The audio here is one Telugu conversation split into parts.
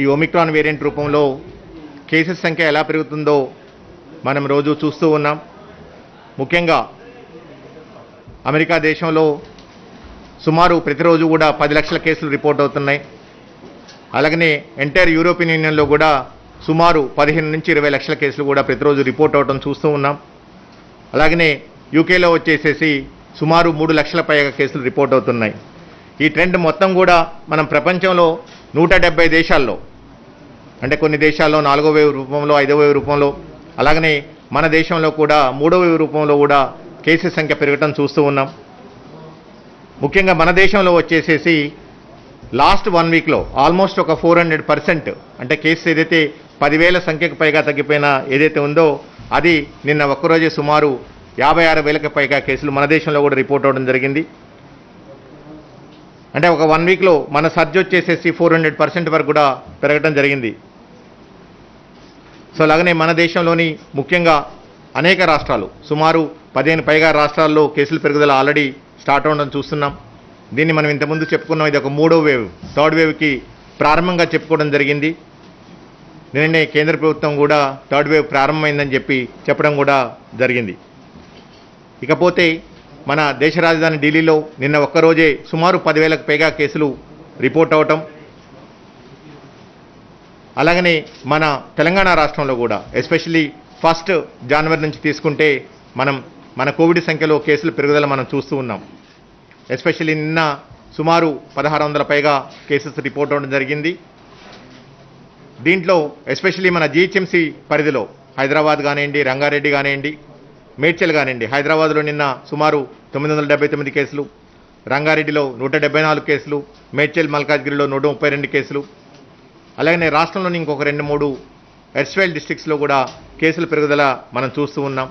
ఈ ఒమిక్రాన్ వేరియంట్ రూపంలో కేసెస్ సంఖ్య ఎలా పెరుగుతుందో మనం రోజు చూస్తూ ఉన్నాం. ముఖ్యంగా అమెరికా దేశంలో సుమారు ప్రతిరోజు కూడా 10 లక్షల కేసులు రిపోర్ట్ అవుతున్నాయి. అలాగనే ఎంటైర్ యూరోపియన్ యూనియన్లో కూడా సుమారు 15 నుంచి 20 లక్షల కేసులు కూడా ప్రతిరోజు రిపోర్ట్ అవడం చూస్తూ ఉన్నాం. అలాగనే యూకేలో వచ్చేసేసి సుమారు 3 లక్షల పైగా కేసులు రిపోర్ట్ అవుతున్నాయి. ఈ ట్రెండ్ మొత్తం కూడా మనం ప్రపంచంలో 170 దేశాల్లో, అంటే కొన్ని దేశాల్లో 4వ వేవ్ రూపంలో, 5వ వేవ్ రూపంలో, అలాగనే మన దేశంలో కూడా 3వ వేవ్ రూపంలో కూడా కేసెస్ సంఖ్య పెరగటం చూస్తూ ఉన్నాం. ముఖ్యంగా మన దేశంలో వచ్చేసేసి లాస్ట్ 1 వీక్లో ఆల్మోస్ట్ ఒక 400% అంటే కేసెస్ ఏదైతే 10,000 సంఖ్యకు పైగా తగ్గిపోయినా ఏదైతే ఉందో అది నిన్న ఒక్కరోజే సుమారు 56,000కి పైగా కేసులు మన దేశంలో కూడా రిపోర్ట్ అవ్వడం జరిగింది. అంటే ఒక 1 వీక్లో మన సర్జ్ వచ్చేసేసి 400% వరకు కూడా పెరగడం జరిగింది. సో అలాగనే మన దేశంలోని ముఖ్యంగా అనేక రాష్ట్రాలు సుమారు 15 పైగా రాష్ట్రాల్లో కేసుల పెరుగుదల ఆల్రెడీ స్టార్ట్ అవ్వడం చూస్తున్నాం. దీన్ని మనం ఇంతకుముందు చెప్పుకున్నాం, ఇది ఒక 3వ వేవ్, 3rd వేవ్కి ప్రారంభంగా చెప్పుకోవడం జరిగింది. నిన్ననే కేంద్ర ప్రభుత్వం కూడా 3rd వేవ్ ప్రారంభమైందని చెప్పడం కూడా జరిగింది. ఇకపోతే మన దేశ రాజధాని ఢిల్లీలో నిన్న ఒక్కరోజే సుమారు 10,000కు పైగా కేసులు రిపోర్ట్ అవటం, అలాగనే మన తెలంగాణ రాష్ట్రంలో కూడా ఎస్పెషల్లీ 1 జనవరి నుంచి తీసుకుంటే మన కోవిడ్ సంఖ్యలో కేసుల పెరుగుదల మనం చూస్తూ ఉన్నాం. ఎస్పెషల్లీ నిన్న సుమారు 1,600 పైగా కేసెస్ రిపోర్ట్ అవ్వడం జరిగింది. దీంట్లో ఎస్పెషల్లీ మన జీహెచ్ఎంసీ పరిధిలో హైదరాబాద్ కానివ్వండి, రంగారెడ్డి కానివ్వండి, మేడ్చల్ కానివ్వండి, హైదరాబాద్లో నిన్న సుమారు 979 కేసులు, రంగారెడ్డిలో 174 కేసులు, మేడ్చల్ మల్కాజ్గిరిలో 132 కేసులు, అలాగనే రాష్ట్రంలోని ఇంకొక 2-3 ఎర్స్వైల్ డిస్ట్రిక్ట్స్లో కూడా కేసుల పెరుగుదల మనం చూస్తూ ఉన్నాం.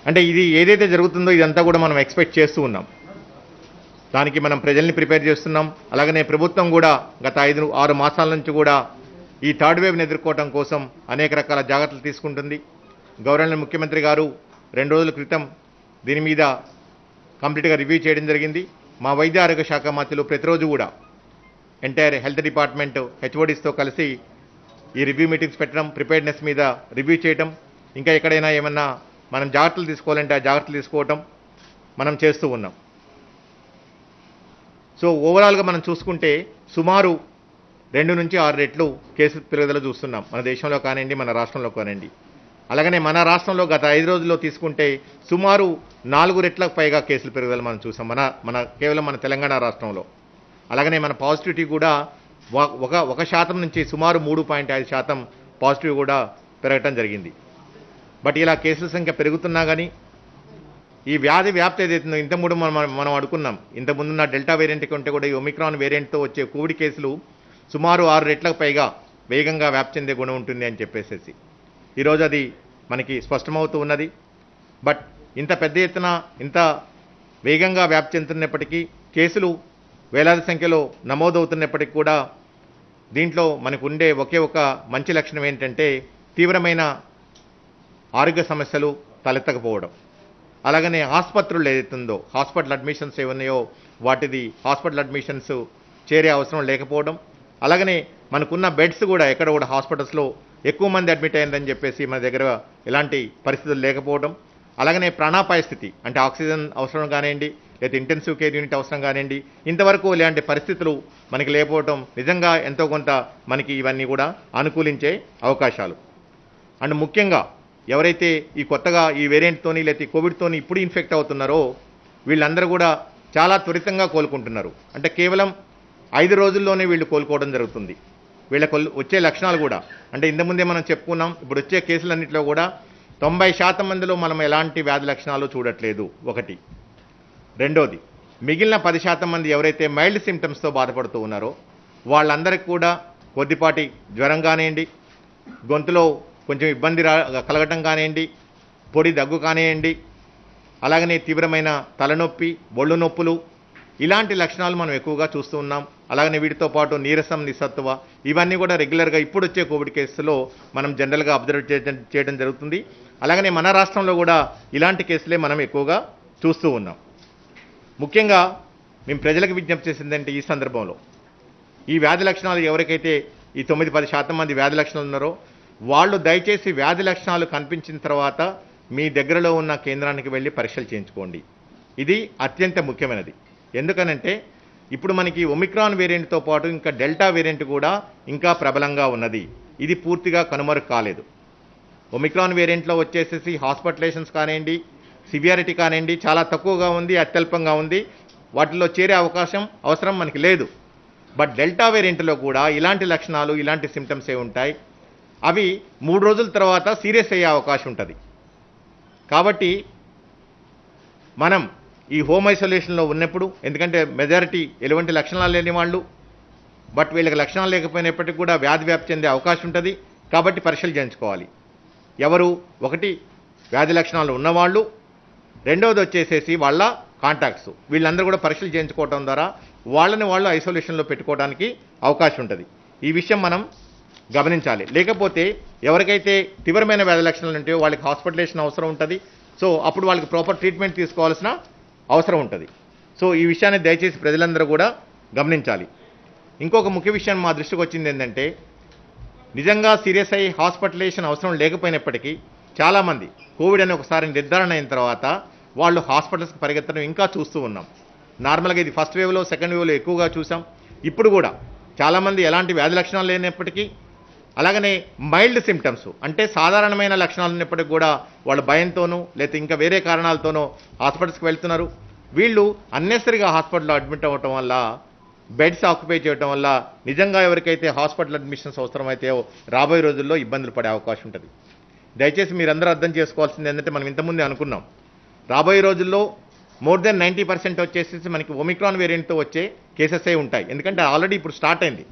అంటే ఇది ఏదైతే జరుగుతుందో ఇదంతా కూడా మనం ఎక్స్పెక్ట్ చేస్తూ ఉన్నాం. దానికి మనం ప్రజల్ని ప్రిపేర్ చేస్తున్నాం. అలాగనే ప్రభుత్వం కూడా గత 5-6 మాసాల నుంచి కూడా ఈ 3rd వేవ్ని ఎదుర్కోవడం కోసం అనేక రకాల జాగ్రత్తలు తీసుకుంటుంది. గౌరవనీయ ముఖ్యమంత్రి గారు 2 రోజుల క్రితం దీని మీద కంప్లీట్గా రివ్యూ చేయడం జరిగింది. మా వైద్య ఆరోగ్య శాఖ మంత్రులు ప్రతిరోజు కూడా ఎంటైర్ హెల్త్ డిపార్ట్మెంట్ హెచ్ఓడిస్తో కలిసి ఈ రివ్యూ మీటింగ్స్ పెట్టడం, ప్రిపేర్నెస్ మీద రివ్యూ చేయడం, ఇంకా ఎక్కడైనా ఏమన్నా మనం జాగ్రత్తలు తీసుకోవాలంటే ఆ జాగ్రత్తలు తీసుకోవటం మనం చేస్తూ ఉన్నాం. సో ఓవరాల్గా మనం చూసుకుంటే సుమారు 2 నుంచి 6 రెట్లు కేసు పెరుగుదల చూస్తున్నాం మన దేశంలో కానివ్వండి, మన రాష్ట్రంలో కానివ్వండి. అలాగనే మన రాష్ట్రంలో గత 5 రోజుల్లో తీసుకుంటే సుమారు 4 రెట్లకు పైగా కేసులు పెరుగుదల మనం చూసాం మన కేవలం మన తెలంగాణ రాష్ట్రంలో. అలాగనే మన పాజిటివిటీ కూడా 1% నుంచి సుమారు 3.5% పాజిటివ్ కూడా పెరగటం జరిగింది. బట్ ఇలా కేసుల సంఖ్య పెరుగుతున్నా కానీ ఈ వ్యాధి వ్యాప్తి ఏదైతుందో ఇంతకుముందు మనం అనుకున్నాం, ఇంతకుముందున్న డెల్టా వేరియంట్ కంటే కూడా ఈ ఒమిక్రాన్ వేరియంట్తో వచ్చే కోవిడ్ కేసులు సుమారు 6 రెట్లకు పైగా వేగంగా వ్యాప్తి చెందే గుణం ఉంటుంది అని చెప్పేసి ఈరోజు అది మనకి స్పష్టమవుతూ ఉన్నది. బట్ ఇంత పెద్ద ఎత్తున ఇంత వేగంగా వ్యాప్తి చెందుతున్నప్పటికీ, కేసులు వేలాది సంఖ్యలో నమోదవుతున్నప్పటికీ కూడా దీంట్లో మనకు ఉండే ఒకే ఒక మంచి లక్షణం ఏంటంటే తీవ్రమైన ఆరోగ్య సమస్యలు తలెత్తకపోవడం. అలాగనే ఆసుపత్రులు ఏదైతుందో హాస్పిటల్ అడ్మిషన్స్ ఏమున్నాయో వాటిది హాస్పిటల్ అడ్మిషన్స్ చేరే అవసరం లేకపోవడం, అలాగనే మనకున్న బెడ్స్ కూడా ఎక్కడ కూడా హాస్పిటల్స్లో ఎక్కువ మంది అడ్మిట్ అయిందని చెప్పేసి మన దగ్గర ఎలాంటి పరిస్థితులు లేకపోవడం, అలాగనే ప్రాణాపాయ స్థితి అంటే ఆక్సిజన్ అవసరం కానివ్వండి, లేదా ఇంటెన్సివ్ కేర్ యూనిట్ అవసరం కానివ్వండి, ఇంతవరకు ఇలాంటి పరిస్థితులు మనకి లేకపోవడం నిజంగా ఎంతో కొంత మనకి ఇవన్నీ కూడా అనుకూలించే అవకాశాలు. అండ్ ముఖ్యంగా ఎవరైతే ఈ కొత్తగా ఈ వేరియంట్తోని లేకపోతే కోవిడ్తోని ఇప్పుడు ఇన్ఫెక్ట్ అవుతున్నారో వీళ్ళందరూ కూడా చాలా త్వరితంగా కోలుకుంటున్నారు. అంటే కేవలం 5 రోజుల్లోనే వీళ్ళు కోలుకోవడం జరుగుతుంది. వీళ్ళకు వచ్చే లక్షణాలు కూడా అంటే ఇంతకుముందే మనం చెప్పుకున్నాం, ఇప్పుడు వచ్చే కేసులన్నింటిలో కూడా 90% మందిలో మనం ఎలాంటి వ్యాధి లక్షణాలు చూడట్లేదు. ఒకటి. రెండోది, మిగిలిన 10% మంది ఎవరైతే మైల్డ్ సిమ్టమ్స్తో బాధపడుతూ ఉన్నారో వాళ్ళందరికీ కూడా కొద్దిపాటి జ్వరం కానివ్వండి, గొంతులో కొంచెం ఇబ్బంది కలగటం కానివ్వండి, పొడి దగ్గు కానివ్వండి, అలాగనే తీవ్రమైన తలనొప్పి, ఒళ్ళు నొప్పులు, ఇలాంటి లక్షణాలు మనం ఎక్కువగా చూస్తూ ఉన్నాం. అలాగనే వీటితో పాటు నీరసం, నిస్సత్తువ, ఇవన్నీ కూడా రెగ్యులర్గా ఇప్పుడు వచ్చే కోవిడ్ కేసులో మనం జనరల్గా అబ్జర్వ్ చేయడం జరుగుతుంది. అలాగనే మన రాష్ట్రంలో కూడా ఇలాంటి కేసులే మనం ఎక్కువగా చూస్తూ ఉన్నాం. ముఖ్యంగా మేము ప్రజలకు విజ్ఞప్తి చేసిందంటే ఈ సందర్భంలో ఈ వ్యాధి లక్షణాలు ఎవరికైతే ఈ 9-10% మంది వ్యాధి లక్షణాలు ఉన్నారో వాళ్ళు దయచేసి వ్యాధి లక్షణాలు కనిపించిన తర్వాత మీ దగ్గరలో ఉన్న కేంద్రానికి వెళ్ళి పరీక్షలు చేయించుకోండి. ఇది అత్యంత ముఖ్యమైనది. ఎందుకనంటే ఇప్పుడు మనకి ఒమిక్రాన్ వేరియంట్తో పాటు ఇంకా డెల్టా వేరియంట్ కూడా ఇంకా ప్రబలంగా ఉన్నది. ఇది పూర్తిగా కనుమరుగు కాలేదు. ఒమిక్రాన్ వేరియంట్లో వచ్చేసేసి హాస్పిటలైజేషన్స్ కానివ్వండి, సివియారిటీ కానివ్వండి చాలా తక్కువగా ఉంది, అత్యల్పంగా ఉంది. వాటిలో చేరే అవసరం మనకి లేదు. బట్ డెల్టా వేరియంట్లో కూడా ఇలాంటి లక్షణాలు, ఇలాంటి సిమ్టమ్సే ఉంటాయి. అవి 3 రోజుల తర్వాత సీరియస్ అయ్యే అవకాశం ఉంటుంది. కాబట్టి మనం ఈ హోమ్ ఐసోలేషన్లో ఉన్నప్పుడు, ఎందుకంటే మెజారిటీ ఎటువంటి లక్షణాలు లేని వాళ్ళు, బట్ వీళ్ళకి లక్షణాలు లేకపోయినప్పటికీ కూడా వ్యాధి వ్యాప్తి చెందే అవకాశం ఉంటుంది. కాబట్టి పరీక్షలు చేయించుకోవాలి. ఎవరు? ఒకటి వ్యాధి లక్షణాలు ఉన్నవాళ్ళు, రెండవది వచ్చేసేసి వాళ్ళ కాంటాక్ట్స్. వీళ్ళందరూ కూడా పరీక్షలు చేయించుకోవడం ద్వారా వాళ్ళని వాళ్ళు ఐసోలేషన్లో పెట్టుకోవడానికి అవకాశం ఉంటుంది. ఈ విషయం మనం గమనించాలి. లేకపోతే ఎవరికైతే తీవ్రమైన వ్యాధి లక్షణాలు ఉంటాయో వాళ్ళకి హాస్పిటలైజేషన్ అవసరం ఉంటుంది. సో అప్పుడు వాళ్ళకి ప్రాపర్ ట్రీట్మెంట్ తీసుకోవాల్సిన అవసరం ఉంటుంది. సో ఈ విషయాన్ని దయచేసి ప్రజలందరూ కూడా గమనించాలి. ఇంకొక ముఖ్య విషయం మా దృష్టికి వచ్చింది ఏంటంటే, నిజంగా సీరియస్ అయ్యి హాస్పిటలైజేషన్ అవసరం లేకపోయినప్పటికీ చాలామంది కోవిడ్ అని ఒకసారి నిర్ధారణ అయిన తర్వాత వాళ్ళు హాస్పిటల్స్కి పరిగెత్తడం ఇంకా చూస్తూ ఉన్నాం. నార్మల్గా ఇది ఫస్ట్ వేవ్లో, సెకండ్ వేవ్లో ఎక్కువగా చూసాం. ఇప్పుడు కూడా చాలామంది ఎలాంటి వ్యాధి లక్షణాలు లేనప్పటికీ, అలాగనే మైల్డ్ సిమ్టమ్స్ అంటే సాధారణమైన లక్షణాలు ఉన్నప్పటికీ కూడా వాళ్ళు భయంతోనూ లేకపోతే ఇంకా వేరే కారణాలతోనూ హాస్పిటల్స్కి వెళ్తున్నారు. వీళ్ళు అన్నెసరీగా హాస్పిటల్లో అడ్మిట్ అవ్వటం వల్ల, బెడ్స్ ఆక్యుపై చేయడం వల్ల నిజంగా ఎవరికైతే హాస్పిటల్ అడ్మిషన్స్ అవసరమైతే రాబోయే రోజుల్లో ఇబ్బందులు పడే అవకాశం ఉంటుంది. దయచేసి మీరందరూ అర్థం చేసుకోవాల్సింది ఏంటంటే, మనం ఇంతకుముందే అనుకున్నాం రాబోయే రోజుల్లో మోర్ దెన్ 90% వచ్చేసి మనకి ఒమిక్రాన్ వేరియంట్తో వచ్చే కేసెసే ఉంటాయి. ఎందుకంటే ఆల్రెడీ ఇప్పుడు స్టార్ట్ అయింది.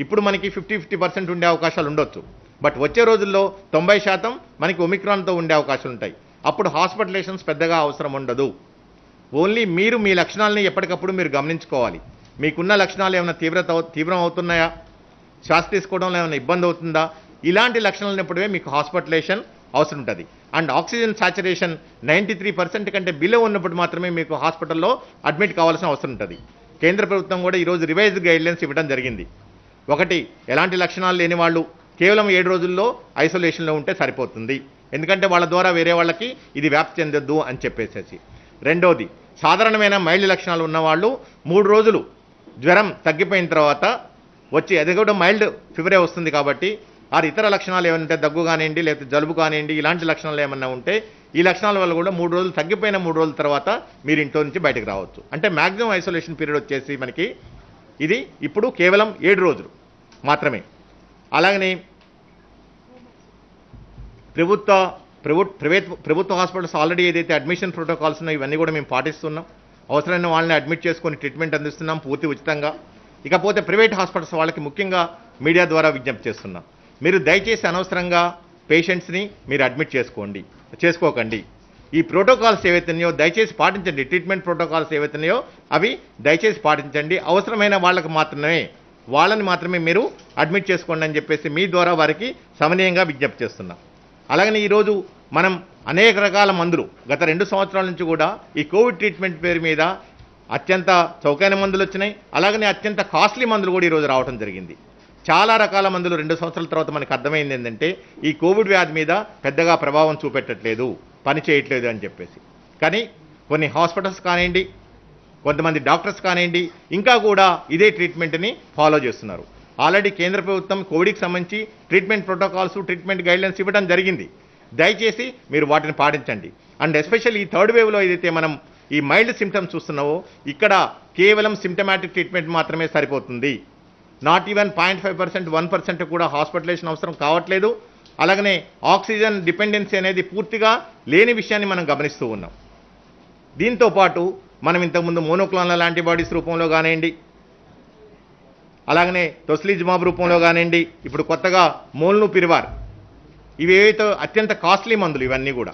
ఇప్పుడు మనకి 50% ఉండే అవకాశాలు ఉండొచ్చు. బట్ వచ్చే రోజుల్లో 90% మనకి ఒమిక్రాన్తో ఉండే అవకాశాలు ఉంటాయి. అప్పుడు హాస్పిటలైజేషన్స్ పెద్దగా అవసరం ఉండదు. ఓన్లీ మీరు మీ లక్షణాలని ఎప్పటికప్పుడు మీరు గమనించుకోవాలి. మీకున్న లక్షణాలు ఏమైనా తీవ్రం అవుతున్నాయా, శ్వాస తీసుకోవడంలో ఏమైనా ఇబ్బంది అవుతుందా, ఇలాంటి లక్షణాలు ఉన్నప్పుడే మీకు హాస్పిటలైజేషన్ అవసరం ఉంటుంది. అండ్ ఆక్సిజన్ సాచురేషన్ 93% కంటే బిలో ఉన్నప్పుడు మాత్రమే మీకు హాస్పిటల్లో అడ్మిట్ కావాల్సిన అవసరం ఉంటుంది. కేంద్ర ప్రభుత్వం కూడా ఈరోజు రివైజ్డ్ గైడ్లైన్స్ ఇవ్వడం జరిగింది. ఒకటి, ఎలాంటి లక్షణాలు లేని వాళ్ళు కేవలం 7 రోజుల్లో ఐసోలేషన్లో ఉంటే సరిపోతుంది. ఎందుకంటే వాళ్ళ ద్వారా వేరే వాళ్ళకి ఇది వ్యాప్తి చెందొద్దు అని చెప్పేసేసి. రెండోది, సాధారణమైన మైల్డ్ లక్షణాలు ఉన్నవాళ్ళు 3 రోజులు జ్వరం తగ్గిపోయిన తర్వాత వచ్చి, అది కూడా మైల్డ్ ఫీవరే వస్తుంది కాబట్టి, ఆ ఇతర లక్షణాలు ఏమైనా ఉంటే దగ్గు కానివ్వండి లేకపోతే జలుబు కానివ్వండి ఇలాంటి లక్షణాలు ఏమన్నా ఉంటే ఈ లక్షణాల వల్ల కూడా 3 రోజులు తగ్గిపోయిన 3 రోజుల తర్వాత మీరు ఇంట్లో నుంచి బయటకు రావచ్చు. అంటే మ్యాక్సిమం ఐసోలేషన్ పీరియడ్ వచ్చేసి మనకి ఇది ఇప్పుడు కేవలం 7 రోజులు మాత్రమే. అలాగనే ప్రభుత్వ హాస్పిటల్స్ ఆల్రెడీ ఏదైతే అడ్మిషన్ ప్రోటోకాల్స్ ఉన్నాయో ఇవన్నీ కూడా మేము పాటిస్తున్నాం. అవసరమైన వాళ్ళని అడ్మిట్ చేసుకొని ట్రీట్మెంట్ అందిస్తున్నాం పూర్తి ఉచితంగా. ఇకపోతే ప్రైవేట్ హాస్పిటల్స్ వాళ్ళకి ముఖ్యంగా మీడియా ద్వారా విజ్ఞప్తి చేస్తున్నాం, మీరు దయచేసి అనవసరంగా పేషెంట్స్ని మీరు అడ్మిట్ చేసుకోకండి. ఈ ప్రోటోకాల్స్ ఏవైతున్నాయో దయచేసి పాటించండి. ట్రీట్మెంట్ ప్రోటోకాల్స్ ఏవైతున్నాయో అవి దయచేసి పాటించండి. అవసరమైన వాళ్ళని మాత్రమే మీరు అడ్మిట్ చేసుకోండి అని చెప్పేసి మీ ద్వారా వారికి సమనీయంగా విజ్ఞప్తి చేస్తున్నాం. అలాగనే ఈరోజు మనం అనేక రకాల మందులు గత 2 సంవత్సరాల నుంచి కూడా ఈ కోవిడ్ ట్రీట్మెంట్ పేరు మీద అత్యంత చౌకైన మందులు వచ్చినాయి. అలాగనే అత్యంత కాస్ట్లీ మందులు కూడా ఈరోజు రావడం జరిగింది. చాలా రకాల మందులు 2 సంవత్సరాల తర్వాత మనకు అర్థమైంది ఏంటంటే ఈ కోవిడ్ వ్యాధి మీద పెద్దగా ప్రభావం చూపెట్టట్లేదు, పని చేయట్లేదు అని చెప్పేసి. కానీ కొన్ని హాస్పిటల్స్ కానివ్వండి, కొంతమంది డాక్టర్స్ కానివ్వండి ఇంకా కూడా ఇదే ట్రీట్మెంట్ని ఫాలో చేస్తున్నారు. ఆల్రెడీ కేంద్ర ప్రభుత్వం కోవిడ్కి సంబంధించి ట్రీట్మెంట్ ప్రోటోకాల్స్, ట్రీట్మెంట్ గైడ్లైన్స్ ఇవ్వడం జరిగింది. దయచేసి మీరు వాటిని పాటించండి. అండ్ ఎస్పెషల్లీ ఈ 3rd వేవ్లో ఏదైతే మనం ఈ మైల్డ్ సిమ్టమ్స్ చూస్తున్నావో ఇక్కడ కేవలం సిమ్టమాటిక్ ట్రీట్మెంట్ మాత్రమే సరిపోతుంది. నాట్ ఈవెన్ 0.5%, 1% కూడా హాస్పిటలైజేషన్ అవసరం కావట్లేదు. అలాగనే ఆక్సిజన్ డిపెండెన్సీ అనేది పూర్తిగా లేని విషయాన్ని మనం గమనిస్తూ ఉన్నాం. దీంతోపాటు మనం ఇంతకుముందు మోనోక్లోనల్ యాంటీబాడీస్ రూపంలో కానివ్వండి, అలాగనే టొస్లిజుమాబ్ రూపంలో కానివ్వండి, ఇప్పుడు కొత్తగా మోల్నుపిరివార్, ఇవి ఏవైతే అత్యంత కాస్ట్లీ మందులు ఇవన్నీ కూడా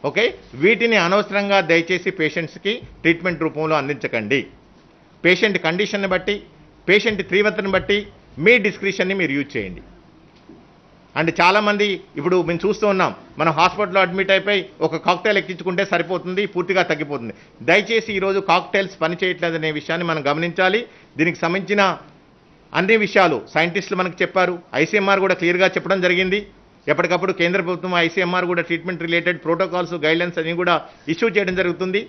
ఓకే, వీటిని అనవసరంగా దయచేసి పేషెంట్స్కి ట్రీట్మెంట్ రూపంలో అందించకండి. పేషెంట్ కండిషన్ని బట్టి, పేషెంట్ తీవ్రతను బట్టి మీ డిస్క్రిషన్ని మీరు యూజ్ చేయండి. అండ్ చాలామంది ఇప్పుడు మేము చూస్తూ ఉన్నాం, మనం హాస్పిటల్లో అడ్మిట్ అయిపోయి ఒక కాక్టైల్ ఎక్కించుకుంటే సరిపోతుంది, పూర్తిగా తగ్గిపోతుంది. దయచేసి ఈరోజు కాక్టైల్స్ పనిచేయట్లేదనే విషయాన్ని మనం గమనించాలి. దీనికి సంబంధించిన అన్ని విషయాలు సైంటిస్టులు మనకు చెప్పారు, ఐసీఎంఆర్ కూడా క్లియర్గా చెప్పడం జరిగింది. ఎప్పటికప్పుడు కేంద్ర ప్రభుత్వం ఐసీఎంఆర్ కూడా ట్రీట్మెంట్ రిలేటెడ్ ప్రోటోకాల్స్ గైడ్లైన్స్ అన్ని కూడా ఇష్యూ చేయడం జరుగుతుంది.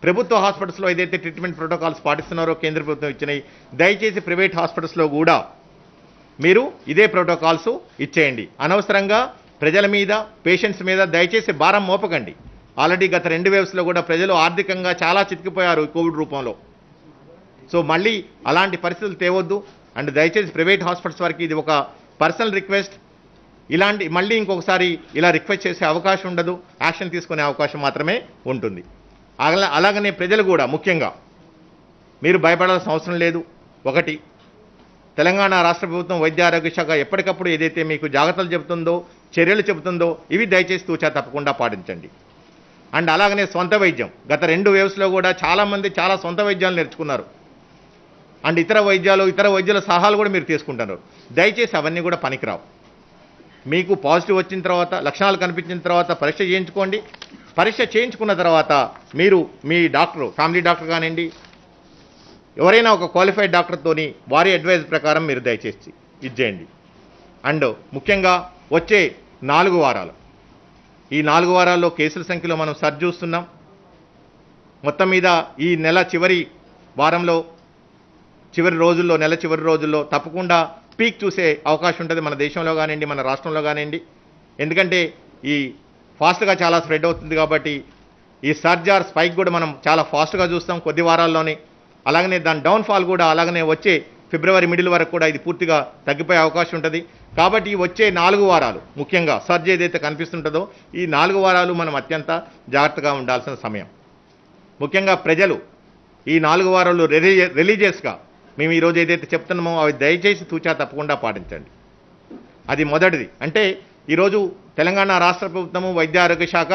ప్రభుత్వ హాస్పిటల్స్లో ఏదైతే ట్రీట్మెంట్ ప్రోటోకాల్స్ పాటిస్తున్నారో కేంద్ర ప్రభుత్వం ఇచ్చినాయి, దయచేసి ప్రైవేట్ హాస్పిటల్స్లో కూడా మీరు ఇదే ప్రోటోకాల్స్ ఇచ్చేయండి. అనవసరంగా ప్రజల మీద, పేషెంట్స్ మీద దయచేసి భారం మోపకండి. ఆల్రెడీ గత 2 వేవ్స్లో కూడా ప్రజలు ఆర్థికంగా చాలా చితికిపోయారు కోవిడ్ రూపంలో. సో మళ్ళీ అలాంటి పరిస్థితులు తేవద్దు. అండ్ దయచేసి ప్రైవేట్ హాస్పిటల్స్ వరకు ఇది ఒక పర్సనల్ రిక్వెస్ట్. ఇలాంటి మళ్ళీ ఇంకొకసారి ఇలా రిక్వెస్ట్ చేసే అవకాశం ఉండదు, యాక్షన్ తీసుకునే అవకాశం మాత్రమే ఉంటుంది. అలాగనే ప్రజలు కూడా ముఖ్యంగా మీరు భయపడాల్సిన అవసరం లేదు. ఒకటి, తెలంగాణ రాష్ట్ర ప్రభుత్వం వైద్య ఆరోగ్య శాఖ ఎప్పటికప్పుడు ఏదైతే మీకు జాగ్రత్తలు చెబుతుందో, చర్యలు చెబుతుందో ఇవి దయచేసి తూచా తప్పకుండా పాటించండి. అండ్ అలాగనే సొంత వైద్యం, గత 2 వేవ్స్లో కూడా చాలామంది చాలా సొంత వైద్యాలు నేర్చుకున్నారు. అండ్ ఇతర వైద్యుల సలహాలు కూడా మీరు తీసుకుంటున్నారు. దయచేసి అవన్నీ కూడా పనికిరావు. మీకు పాజిటివ్ వచ్చిన తర్వాత, లక్షణాలు కనిపించిన తర్వాత పరీక్ష చేయించుకోండి. పరీక్ష చేయించుకున్న తర్వాత మీరు మీ డాక్టర్, ఫ్యామిలీ డాక్టర్ కానివ్వండి, ఎవరైనా ఒక క్వాలిఫైడ్ డాక్టర్తోని వారి అడ్వైజ్ ప్రకారం మీరు దయచేసి ఇచ్చేయండి. అండ్ ముఖ్యంగా వచ్చే 4 వారాలు, ఈ 4 వారాల్లో కేసుల సంఖ్యలో మనం సర్చ్ చూస్తున్నాం. మొత్తం మీద ఈ నెల చివరి వారంలో, నెల చివరి రోజుల్లో తప్పకుండా పీక్ చూసే అవకాశం ఉంటుంది మన దేశంలో కానివ్వండి, మన రాష్ట్రంలో కానివ్వండి. ఎందుకంటే ఈ ఫాస్ట్గా చాలా స్ప్రెడ్ అవుతుంది కాబట్టి ఈ సర్జ్ ఆర్ స్పైక్ కూడా మనం చాలా ఫాస్ట్గా చూస్తాం కొద్ది వారాల్లోనే. అలాగనే దాని డౌన్ఫాల్ కూడా అలాగనే వచ్చే ఫిబ్రవరి మిడిల్ వరకు కూడా ఇది పూర్తిగా తగ్గిపోయే అవకాశం ఉంటుంది. కాబట్టి వచ్చే 4 వారాలు ముఖ్యంగా సర్జ్ ఏదైతే కనిపిస్తుంటుందో ఈ 4 వారాలు మనం అత్యంత జాగ్రత్తగా ఉండాల్సిన సమయం. ముఖ్యంగా ప్రజలు ఈ 4 వారాలు రిలీజియస్గా మేము ఈరోజు ఏదైతే చెప్తున్నామో అవి దయచేసి తూచా తప్పకుండా పాటించండి. అది మొదటిది. అంటే ఈరోజు తెలంగాణ రాష్ట్ర ప్రభుత్వము వైద్య ఆరోగ్య శాఖ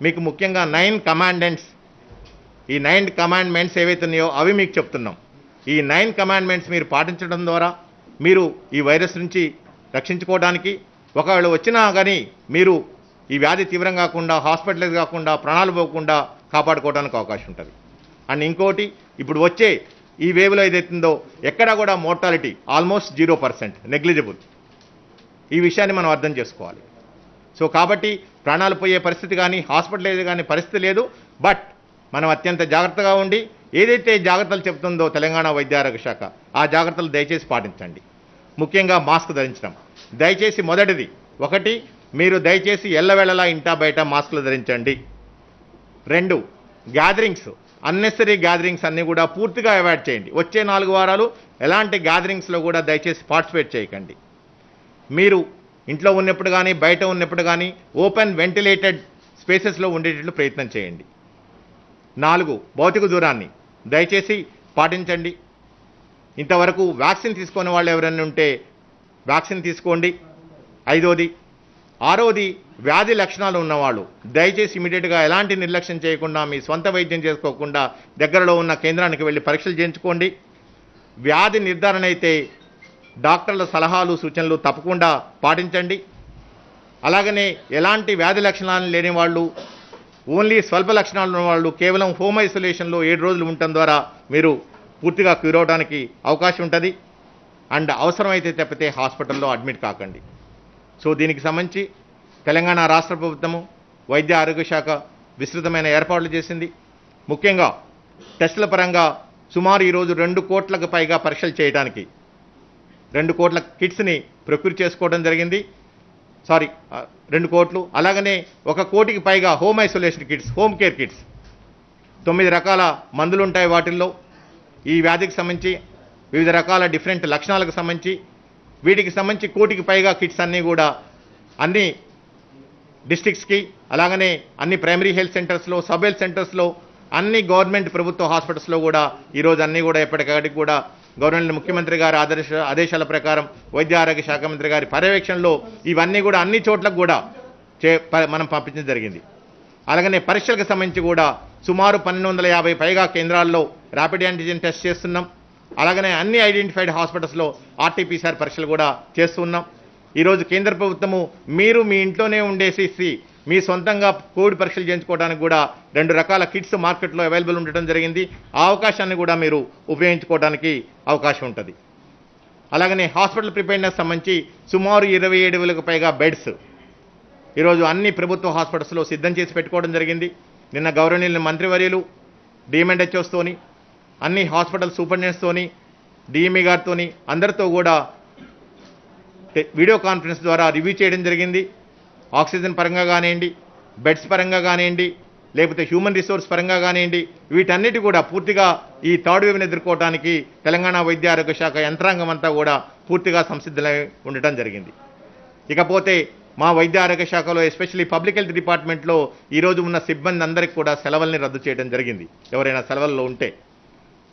మీకు ముఖ్యంగా 9 కమాండెంట్స్, ఈ 9 కమాండ్మెంట్స్ ఏవైతే ఉన్నాయో అవి మీకు చెప్తున్నాం. ఈ 9 కమాండ్మెంట్స్ మీరు పాటించడం ద్వారా మీరు ఈ వైరస్ నుంచి రక్షించుకోవడానికి, ఒకవేళ వచ్చినా కానీ మీరు ఈ వ్యాధి తీవ్రం కాకుండా, హాస్పిటలైజ్ కాకుండా, ప్రాణాలు పోకుండా కాపాడుకోవడానికి అవకాశం ఉంటుంది. అండ్ ఇంకోటి, ఇప్పుడు వచ్చే ఈ వేవ్లో ఏదైతుందో ఎక్కడా కూడా మోర్టాలిటీ ఆల్మోస్ట్ 0%, నెగ్లిజిబుల్. ఈ విషయాన్ని మనం అర్థం చేసుకోవాలి. సో కాబట్టి ప్రాణాలు పోయే పరిస్థితి కానీ, హాస్పిటలైజ్ కానీ పరిస్థితి లేదు. బట్ మనం అత్యంత జాగ్రత్తగా ఉండి ఏదైతే జాగ్రత్తలు చెప్తుందో తెలంగాణ వైద్య ఆరోగ్య శాఖ ఆ జాగ్రత్తలు దయచేసి పాటించండి. ముఖ్యంగా మాస్క్ ధరించడం. దయచేసి మొదటిది, ఒకటి, మీరు దయచేసి ఎల్లవేళలా ఇంటా బయట మాస్కులు ధరించండి. 2, గ్యాదరింగ్స్, అన్నెసరీ గ్యాదరింగ్స్ అన్నీ కూడా పూర్తిగా అవాయిడ్ చేయండి. వచ్చే 4 వారాలు ఎలాంటి గ్యాదరింగ్స్లో కూడా దయచేసి పార్టిసిపేట్ చేయకండి. మీరు ఇంట్లో ఉన్నప్పుడు కానీ, బయట ఉన్నప్పుడు కానీ ఓపెన్ వెంటిలేటెడ్ స్పేసెస్లో ఉండేటట్లు ప్రయత్నం చేయండి. 4, భౌతిక దూరాన్ని దయచేసి పాటించండి. ఇంతవరకు వ్యాక్సిన్ తీసుకునే వాళ్ళు ఎవరైనా ఉంటే వ్యాక్సిన్ తీసుకోండి. 5వది, 6వది, వ్యాధి లక్షణాలు ఉన్నవాళ్ళు దయచేసి ఇమీడియట్గా ఎలాంటి నిర్లక్ష్యం చేయకుండా మీ సొంత వైద్యం చేసుకోకుండా దగ్గరలో ఉన్న కేంద్రానికి వెళ్ళి పరీక్షలు చేయించుకోండి. వ్యాధి నిర్ధారణ అయితే డాక్టర్ల సలహాలు, సూచనలు తప్పకుండా పాటించండి. అలాగనే ఎలాంటి వ్యాధి లక్షణాలు లేని వాళ్ళు, ఓన్లీ స్వల్ప లక్షణాలు ఉన్న వాళ్ళు కేవలం హోమ్ ఐసోలేషన్లో 7 రోజులు ఉండటం ద్వారా మీరు పూర్తిగా క్యూర్ అవడానికి అవకాశం ఉంటుంది. అండ్ అవసరమైతే తప్పితే హాస్పిటల్లో అడ్మిట్ కాకండి. సో దీనికి సంబంధించి తెలంగాణ రాష్ట్ర ప్రభుత్వము వైద్య ఆరోగ్య శాఖ విస్తృతమైన ఏర్పాట్లు చేసింది. ముఖ్యంగా టెస్టుల పరంగా సుమారు ఈరోజు 2 కోట్లకు పైగా పరీక్షలు చేయడానికి 2 కోట్ల కిట్స్ని ప్రొక్యూర్ చేసుకోవడం జరిగింది. 2 కోట్లు. అలాగనే 1 కోటికి పైగా home isolation kits, home care kits, 9 రకాల మందులు ఉంటాయి వాటిల్లో. ఈ వ్యాధికి సంబంధించి వివిధ రకాల డిఫరెంట్ లక్షణాలకు సంబంధించి వీటికి సంబంధించి 1 కోటికి పైగా కిట్స్ అన్నీ కూడా అన్ని డిస్ట్రిక్ట్స్కి, అలాగనే అన్ని ప్రైమరీ హెల్త్ సెంటర్స్లో, సబ్ హెల్త్ సెంటర్స్లో, అన్ని గవర్నమెంట్ ప్రభుత్వ హాస్పిటల్స్లో కూడా ఈరోజు అన్నీ కూడా ఎప్పటికక్కడికి కూడా గవర్నమెంట్ ముఖ్యమంత్రి గారి ఆదేశాల ప్రకారం వైద్య ఆరోగ్య శాఖ మంత్రి గారి పర్యవేక్షణలో ఇవన్నీ కూడా అన్ని చోట్లకు కూడా మనం పంపించడం జరిగింది. అలాగనే పరీక్షలకు సంబంధించి కూడా సుమారు 1250 పైగా కేంద్రాల్లో ర్యాపిడ్ యాంటిజెన్ టెస్ట్ చేస్తున్నాం. అలాగనే అన్ని ఐడెంటిఫైడ్ హాస్పిటల్స్లో RT-PCR పరీక్షలు కూడా చేస్తున్నాం. ఈరోజు కేంద్ర ప్రభుత్వము మీరు మీ ఇంట్లోనే ఉండేసేసి మీ సొంతంగా కోవిడ్ పరీక్షలు చేయించుకోవడానికి కూడా 2 రకాల కిట్స్ మార్కెట్లో అవైలబుల్ ఉండటం జరిగింది. ఆ అవకాశాన్ని కూడా మీరు ఉపయోగించుకోవడానికి అవకాశం ఉంటుంది. అలాగనే హాస్పిటల్ ప్రిపేర్నెస్ సంబంధించి సుమారు 27,000కు పైగా బెడ్స్ ఈరోజు అన్ని ప్రభుత్వ హాస్పిటల్స్లో సిద్ధం చేసి పెట్టుకోవడం జరిగింది. నిన్న గౌరవనీయులు మంత్రివర్యులు డిఎంఎండ్హెచ్ఓస్తోని అన్ని హాస్పిటల్ సూపరింటెండెంట్స్తోని డిఎంఈ గారితోని అందరితో కూడా వీడియో కాన్ఫరెన్స్ ద్వారా రివ్యూ చేయడం జరిగింది. ఆక్సిజన్ పరంగా కానివ్వండి, బెడ్స్ పరంగా కానివ్వండి, లేకపోతే హ్యూమన్ రిసోర్స్ పరంగా కానివ్వండి, వీటన్నిటి కూడా పూర్తిగా ఈ థర్డ్ వేవ్ని ఎదుర్కోవడానికి తెలంగాణ వైద్య ఆరోగ్య శాఖ యంత్రాంగం అంతా కూడా పూర్తిగా సంసిద్ధమై ఉండటం జరిగింది. ఇకపోతే మా వైద్య ఆరోగ్య శాఖలో ఎస్పెషల్లీ పబ్లిక్ హెల్త్ డిపార్ట్మెంట్లో ఈరోజు ఉన్న సిబ్బంది అందరికీ కూడా సెలవుల్ని రద్దు చేయడం జరిగింది, ఎవరైనా సెలవుల్లో ఉంటే.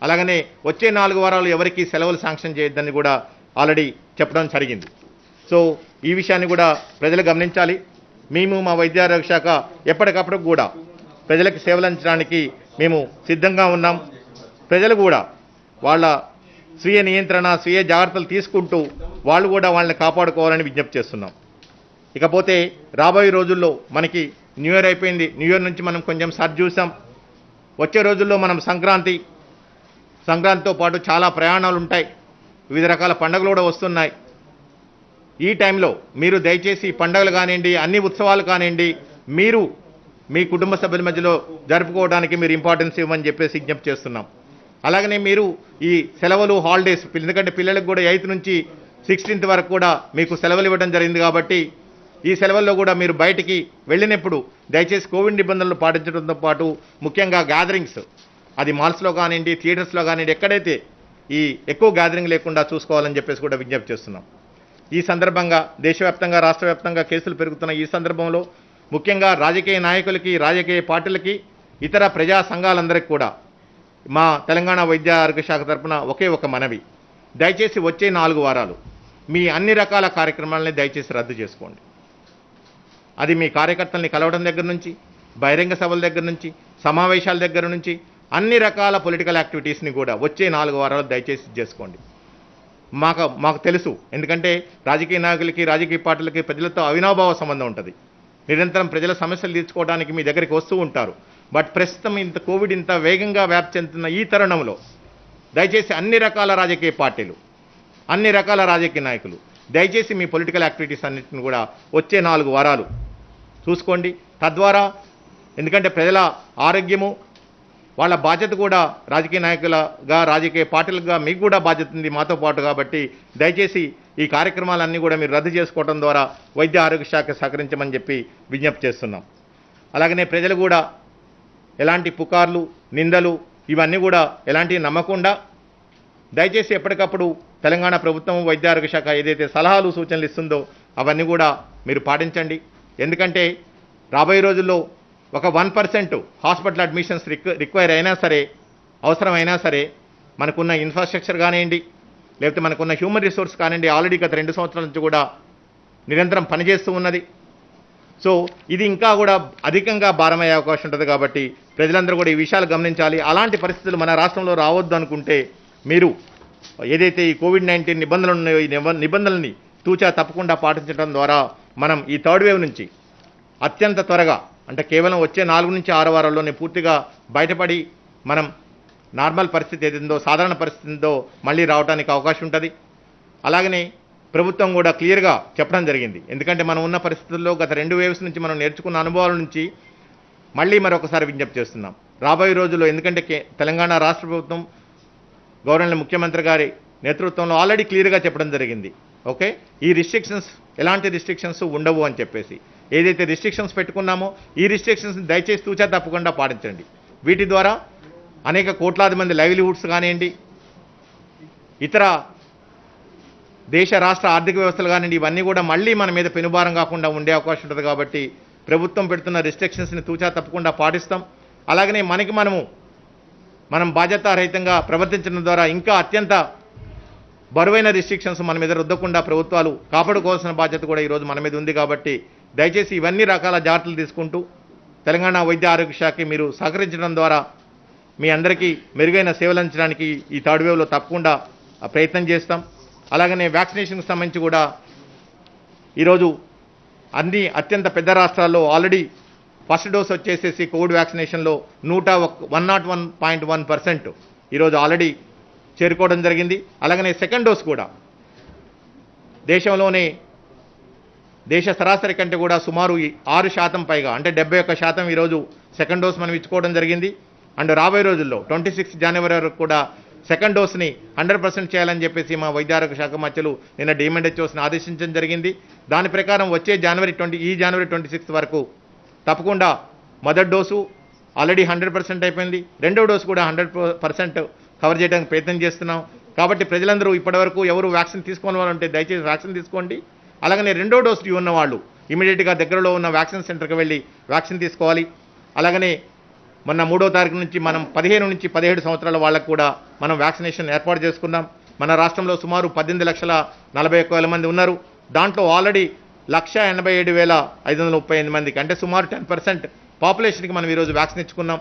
అలాగనే వచ్చే 4 వారాలు ఎవరికి సెలవులు శాంక్షన్ చేయొద్దని కూడా ఆల్రెడీ చెప్పడం జరిగింది. సో ఈ విషయాన్ని కూడా ప్రజలు గమనించాలి. మేము మా వైద్య ఆరోగ్య శాఖ ఎప్పటికప్పుడు కూడా ప్రజలకు సేవలు అందించడానికి మేము సిద్ధంగా ఉన్నాం. ప్రజలు కూడా వాళ్ళ స్వీయ నియంత్రణ, స్వీయ జాగ్రత్తలు తీసుకుంటూ వాళ్ళు కూడా వాళ్ళని కాపాడుకోవాలని విజ్ఞప్తి చేస్తున్నాం. ఇకపోతే రాబోయే రోజుల్లో మనకి న్యూ ఇయర్ అయిపోయింది. న్యూ ఇయర్ నుంచి మనం కొంచెం సర్ది చూసాం. వచ్చే రోజుల్లో మనం సంక్రాంతితో పాటు చాలా ప్రయాణాలు ఉంటాయి, వివిధ రకాల పండుగలు కూడా వస్తున్నాయి. ఈ టైంలో మీరు దయచేసి పండుగలు కానివ్వండి, అన్ని ఉత్సవాలు కానివ్వండి, మీరు మీ కుటుంబ సభ్యుల మధ్యలో జరుపుకోవడానికి మీరు ఇంపార్టెన్స్ ఇవ్వమని చెప్పేసి విజ్ఞప్తి చేస్తున్నాం. అలాగనే మీరు ఈ సెలవులు హాలిడేస్, ఎందుకంటే పిల్లలకు కూడా 8th నుంచి 16th వరకు కూడా మీకు సెలవులు ఇవ్వడం జరిగింది కాబట్టి ఈ సెలవుల్లో కూడా మీరు బయటికి వెళ్ళినప్పుడు దయచేసి కోవిడ్ నిబంధనలు పాటించడంతో పాటు ముఖ్యంగా గ్యాదరింగ్స్, అది మాల్స్లో కానివ్వండి, థియేటర్స్లో కానివ్వండి, ఎక్కడైతే ఈ ఎక్కువ గ్యాదరింగ్ లేకుండా చూసుకోవాలని చెప్పేసి కూడా విజ్ఞప్తి చేస్తున్నాం. ఈ సందర్భంగా దేశవ్యాప్తంగా రాష్ట్ర వ్యాప్తంగా కేసులు పెరుగుతున్న ఈ సందర్భంలో ముఖ్యంగా రాజకీయ నాయకులకి, రాజకీయ పార్టీలకి, ఇతర ప్రజా సంఘాలందరికీ కూడా మా తెలంగాణ వైద్య ఆరోగ్య శాఖ తరఫున ఒకే ఒక మనవి, దయచేసి వచ్చే 4 వారాలు మీ అన్ని రకాల కార్యక్రమాలని దయచేసి రద్దు చేసుకోండి. అది మీ కార్యకర్తల్ని కలవడం దగ్గర నుంచి, బహిరంగ సభల దగ్గర నుంచి, సమావేశాల దగ్గర నుంచి అన్ని రకాల పొలిటికల్ యాక్టివిటీస్ని కూడా వచ్చే 4 వారాలు దయచేసి చేసుకోండి. మాకు తెలుసు, ఎందుకంటే రాజకీయ నాయకులకి, రాజకీయ పార్టీలకి ప్రజలతో అవినాభావ సంబంధం ఉంటుంది. నిరంతరం ప్రజల సమస్యలు తీర్చుకోవడానికి మీ దగ్గరికి వస్తూ ఉంటారు. బట్ ప్రస్తుతం కోవిడ్ ఇంత వేగంగా వ్యాప్తి చెందుతున్న ఈ తరుణంలో దయచేసి అన్ని రకాల రాజకీయ పార్టీలు, అన్ని రకాల రాజకీయ నాయకులు దయచేసి మీ పొలిటికల్ యాక్టివిటీస్ అన్నింటిని కూడా వచ్చే 4 వారాలు చూసుకోండి. తద్వారా ఎందుకంటే ప్రజల ఆరోగ్యము వాళ్ళ బాధ్యత కూడా రాజకీయ నాయకులుగా, రాజకీయ పార్టీలుగా మీకు కూడా బాధ్యత ఉంది మాతో పాటు. కాబట్టి దయచేసి ఈ కార్యక్రమాలన్నీ కూడా మీరు రద్దు చేసుకోవడం ద్వారా వైద్య ఆరోగ్య శాఖ సహకరించమని చెప్పి విజ్ఞప్తి చేస్తున్నాం. అలాగనే ప్రజలు కూడా ఎలాంటి పుకార్లు, నిందలు ఇవన్నీ కూడా ఎలాంటివి నమ్మకుండా దయచేసి ఎప్పటికప్పుడు తెలంగాణ ప్రభుత్వం వైద్య ఆరోగ్య శాఖ ఏదైతే సలహాలు సూచనలు ఇస్తుందో అవన్నీ కూడా మీరు పాటించండి. ఎందుకంటే రాబోయే రోజుల్లో ఒక 1% హాస్పిటల్ అడ్మిషన్స్ రిక్వైర్ అయినా సరే, అవసరమైనా సరే, మనకున్న ఇన్ఫ్రాస్ట్రక్చర్ కానివ్వండి, లేకపోతే మనకున్న హ్యూమన్ రిసోర్స్ కానివ్వండి, ఆల్రెడీ గత 2 సంవత్సరాల నుంచి కూడా నిరంతరం పనిచేస్తూ ఉన్నది. సో ఇది ఇంకా కూడా అధికంగా భారమయ్యే అవకాశం ఉంటుంది. కాబట్టి ప్రజలందరూ కూడా ఈ విషయాలు గమనించాలి. అలాంటి పరిస్థితులు మన రాష్ట్రంలో రావద్దు అనుకుంటే మీరు ఏదైతే ఈ కోవిడ్-19 నిబంధనలు ఉన్నాయో ఈ నిబంధనల్ని తూచా తప్పకుండా పాటించడం ద్వారా మనం ఈ థర్డ్ వేవ్ నుంచి అత్యంత త్వరగా, అంటే కేవలం వచ్చే 4 నుంచి 6 వారాల్లోనే పూర్తిగా బయటపడి మనం నార్మల్ పరిస్థితి ఏదిందో, సాధారణ పరిస్థితి ఉందో మళ్ళీ రావడానికి అవకాశం ఉంటుంది. అలాగనే ప్రభుత్వం కూడా క్లియర్గా చెప్పడం జరిగింది. ఎందుకంటే మనం ఉన్న పరిస్థితుల్లో గత 2 వేవ్స్ నుంచి మనం నేర్చుకున్న అనుభవాల నుంచి మళ్ళీ మరొకసారి విజ్ఞప్తి చేస్తున్నాం. రాబోయే రోజుల్లో ఎందుకంటే తెలంగాణ రాష్ట్ర ప్రభుత్వం గవర్నర్ ముఖ్యమంత్రి గారి నేతృత్వంలో ఆల్రెడీ క్లియర్గా చెప్పడం జరిగింది. ఓకే, ఈ రిస్ట్రిక్షన్స్ ఎలాంటి రిస్ట్రిక్షన్స్ ఉండవు అని చెప్పేసి ఏదైతే రిస్ట్రిక్షన్స్ పెట్టుకున్నామో ఈ రిస్ట్రిక్షన్స్ దయచేసి తూచా తప్పకుండా పాటించండి. వీటి ద్వారా అనేక కోట్లాది మంది లైవ్లీహుడ్స్ కానివ్వండి, ఇతర దేశ రాష్ట్ర ఆర్థిక వ్యవస్థలు కానివ్వండి, ఇవన్నీ కూడా మళ్ళీ మన మీద పెనుభారం కాకుండా ఉండే అవకాశం ఉంటుంది. కాబట్టి ప్రభుత్వం పెడుతున్న రిస్ట్రిక్షన్స్ని తూచా తప్పకుండా పాటిస్తాం. అలాగనే మనం బాధ్యతారహితంగా ప్రవర్తించడం ద్వారా ఇంకా అత్యంత బరువైన రిస్ట్రిక్షన్స్ మన మీద రుద్దకుండా ప్రభుత్వాలు కాపాడుకోవాల్సిన బాధ్యత కూడా ఈరోజు మన మీద ఉంది. కాబట్టి దయచేసి ఇవన్నీ రకాల జాగ్రత్తలు తీసుకుంటూ తెలంగాణ వైద్య ఆరోగ్య శాఖకి మీరు సహకరించడం ద్వారా మీ అందరికీ మెరుగైన సేవలు అందించడానికి ఈ థర్డ్ వేవ్లో తప్పకుండా ప్రయత్నం చేస్తాం. అలాగనే వ్యాక్సినేషన్కి సంబంధించి కూడా ఈరోజు అన్ని అత్యంత పెద్ద రాష్ట్రాల్లో ఆల్రెడీ ఫస్ట్ డోస్ వచ్చేసేసి కోవిడ్ వ్యాక్సినేషన్లో 101.1% ఈరోజు ఆల్రెడీ చేరుకోవడం జరిగింది. అలాగనే సెకండ్ డోస్ కూడా దేశంలోనే దేశ సరాసరి కంటే కూడా సుమారు 6% పైగా అంటే 71% ఈరోజు సెకండ్ డోస్ మనం ఇచ్చుకోవడం జరిగింది. అండ్ రాబోయే రోజుల్లో 26 జనవరి వరకు కూడా సెకండ్ డోస్ని 100% చేయాలని చెప్పేసి మా వైద్య ఆరోగ్య శాఖ మధ్యలో నిన్న డిఎంఎన్హెచ్ఓస్ని ఆదేశించడం జరిగింది. దాని ప్రకారం వచ్చే జనవరి 26 వరకు తప్పకుండా మొదటి డోసు ఆల్రెడీ 100% అయిపోయింది. రెండో డోసు కూడా 100% కవర్ చేయడానికి ప్రయత్నం చేస్తున్నాం. కాబట్టి ప్రజలందరూ ఇప్పటివరకు ఎవరు వ్యాక్సిన్ తీసుకోని వాళ్ళు ఉంటే దయచేసి వ్యాక్సిన్ తీసుకోండి. అలాగనే రెండో డోసు ఉన్న వాళ్ళు ఇమీడియట్గా దగ్గరలో ఉన్న వ్యాక్సిన్ సెంటర్కి వెళ్ళి వ్యాక్సిన్ తీసుకోవాలి. అలాగనే మొన్న 3వ తారీఖు నుంచి మనం 15 నుంచి 17 సంవత్సరాల వాళ్ళకు కూడా మనం వ్యాక్సినేషన్ ఏర్పాటు చేసుకున్నాం. మన రాష్ట్రంలో సుమారు 18,41,000 మంది ఉన్నారు. దాంట్లో ఆల్రెడీ 1,87,538 మందికి అంటే సుమారు 10% పాపులేషన్కి మనం ఈరోజు వ్యాక్సిన్ ఇచ్చుకున్నాం.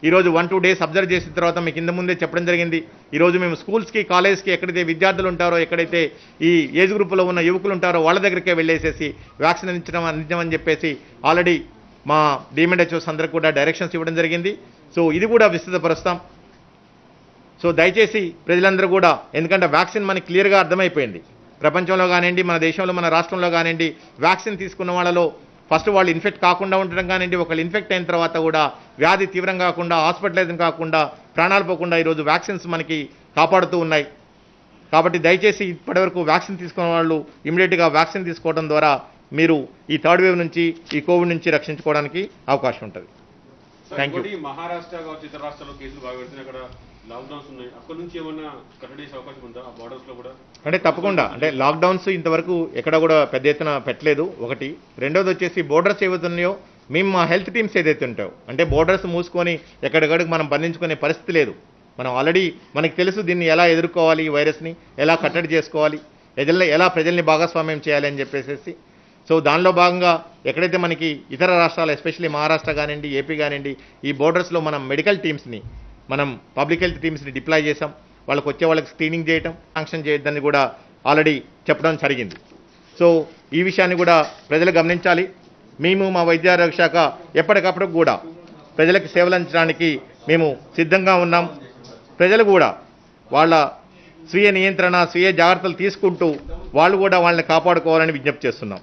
ఈరోజు 1-2 డేస్ అబ్జర్వ్ చేసిన తర్వాత మీకు కింద ముందే చెప్పడం జరిగింది. ఈరోజు మేము స్కూల్స్కి కాలేజ్కి ఎక్కడైతే విద్యార్థులు ఉంటారో ఎక్కడైతే ఈ ఏజ్ గ్రూప్లో ఉన్న యువకులు ఉంటారో వాళ్ళ దగ్గరికే వెళ్ళేసేసి వ్యాక్సిన్ అందించమని చెప్పేసి ఆల్రెడీ మా డిఎంఎన్హెచ్ఓస్ అందరికి కూడా డైరెక్షన్స్ ఇవ్వడం జరిగింది. సో ఇది కూడా విస్తృతపరుస్తాం. సో దయచేసి ప్రజలందరూ కూడా, ఎందుకంటే వ్యాక్సిన్ మనకి క్లియర్గా అర్థమైపోయింది. ప్రపంచంలో కానివ్వండి, మన దేశంలో మన రాష్ట్రంలో కానివ్వండి, వ్యాక్సిన్ తీసుకున్న వాళ్ళలో ఫస్ట్ వాళ్ళు ఇన్ఫెక్ట్ కాకుండా ఉండడం కానివ్వండి, ఒకళ్ళు ఇన్ఫెక్ట్ అయిన తర్వాత కూడా వ్యాధి తీవ్రం కాకుండా హాస్పిటలైజ్ కాకుండా ప్రాణాలు పోకుండా ఈరోజు వ్యాక్సిన్స్ మనకి కాపాడుతూ ఉన్నాయి. కాబట్టి దయచేసి ఇప్పటివరకు వ్యాక్సిన్ తీసుకున్న వాళ్ళు ఇమీడియట్గా వ్యాక్సిన్ తీసుకోవడం ద్వారా మీరు ఈ థర్డ్ వేవ్ నుంచి ఈ కోవిడ్ నుంచి రక్షించుకోవడానికి అవకాశం ఉంటుంది. Thank you. మహారాష్ట్ర కావచ్చు ఇతర రాష్ట్రాల్లో కేసులు బాగా పెడుతున్నాయి, అక్కడ లాక్డౌన్స్ ఉన్నాయి. అక్కడ నుంచి ఏమన్నా కట్టడి చేసే అవకాశం ఉందా ఆ బార్డర్స్లో కూడా? అంటే తప్పకుండా, అంటే లాక్డౌన్స్ ఇంతవరకు ఎక్కడ కూడా పెద్ద ఎత్తున పెట్టలేదు ఒకటి. రెండోది వచ్చేసి బోర్డర్స్ ఏవైతే ఉన్నాయో మేము మా హెల్త్ టీమ్స్ ఏదైతే ఉంటాయో, అంటే బోర్డర్స్ మూసుకొని ఎక్కడికడికి మనం బంధించుకునే పరిస్థితి లేదు. మనం ఆల్రెడీ మనకి తెలుసు దీన్ని ఎలా ఎదుర్కోవాలి, ఈ వైరస్ని ఎలా కట్టడి చేసుకోవాలి, ఎలా ప్రజల్ని భాగస్వామ్యం చేయాలి అని చెప్పేసి. సో దానిలో భాగంగా ఎక్కడైతే మనకి ఇతర రాష్ట్రాలు ఎస్పెషల్లీ మహారాష్ట్ర కానివ్వండి, ఏపీ కానివ్వండి, ఈ బోర్డర్స్లో మనం మెడికల్ టీమ్స్ని, మనం పబ్లిక్ హెల్త్ టీమ్స్ని డిప్లాయ్ చేసాం. వాళ్ళకి వచ్చే వాళ్ళకి స్క్రీనింగ్ చేయటం, శాంక్షన్ చేయొద్దని కూడా ఆల్రెడీ చెప్పడం జరిగింది. సో ఈ విషయాన్ని కూడా ప్రజలు గమనించాలి. మేము మా వైద్య ఆరోగ్య శాఖ ఎప్పటికప్పుడు కూడా ప్రజలకు సేవలు అందించడానికి మేము సిద్ధంగా ఉన్నాం. ప్రజలు కూడా వాళ్ళ స్వీయ నియంత్రణ, స్వీయ జాగ్రత్తలు తీసుకుంటూ వాళ్ళు కూడా వాళ్ళని కాపాడుకోవాలని విజ్ఞప్తి చేస్తున్నాం.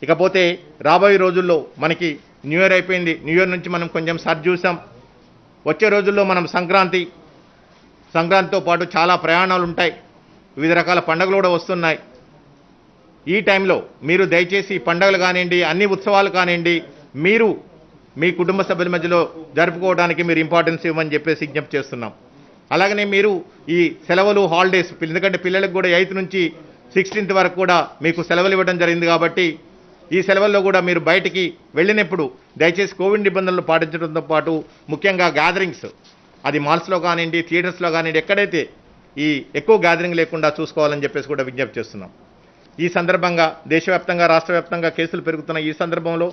ఇకపోతే రాబోయే రోజుల్లో మనకి న్యూ ఇయర్ అయిపోయింది. న్యూ ఇయర్ నుంచి మనం కొంచెం సర్జ్ చూసాం. వచ్చే రోజుల్లో మనం సంక్రాంతితో పాటు చాలా ప్రయాణాలు ఉంటాయి, వివిధ రకాల పండుగలు కూడా వస్తున్నాయి. ఈ టైంలో మీరు దయచేసి పండుగలు కానివ్వండి, అన్ని ఉత్సవాలు కానివ్వండి, మీరు మీ కుటుంబ సభ్యుల మధ్యలో జరుపుకోవడానికి మీరు ఇంపార్టెన్స్ ఇవ్వమని చెప్పేసి విజ్ఞప్తి చేస్తున్నాం. అలాగనే మీరు ఈ సెలవులు, హాలిడేస్, ఎందుకంటే పిల్లలకు కూడా 8th నుంచి 16th వరకు కూడా మీకు సెలవులు ఇవ్వడం జరిగింది. కాబట్టి ఈ సెలవుల్లో కూడా మీరు బయటికి వెళ్ళినప్పుడు దయచేసి కోవిడ్ నిబంధనలు పాటించడంతో పాటు ముఖ్యంగా గ్యాదరింగ్స్, అది మాల్స్లో కానివ్వండి, థియేటర్స్లో కానివ్వండి, ఎక్కడైతే ఈ ఎక్కువ గ్యాదరింగ్ లేకుండా చూసుకోవాలని చెప్పేసి కూడా విజ్ఞప్తి చేస్తున్నాం. ఈ సందర్భంగా దేశవ్యాప్తంగా, రాష్ట్ర వ్యాప్తంగా కేసులు పెరుగుతున్న ఈ సందర్భంలో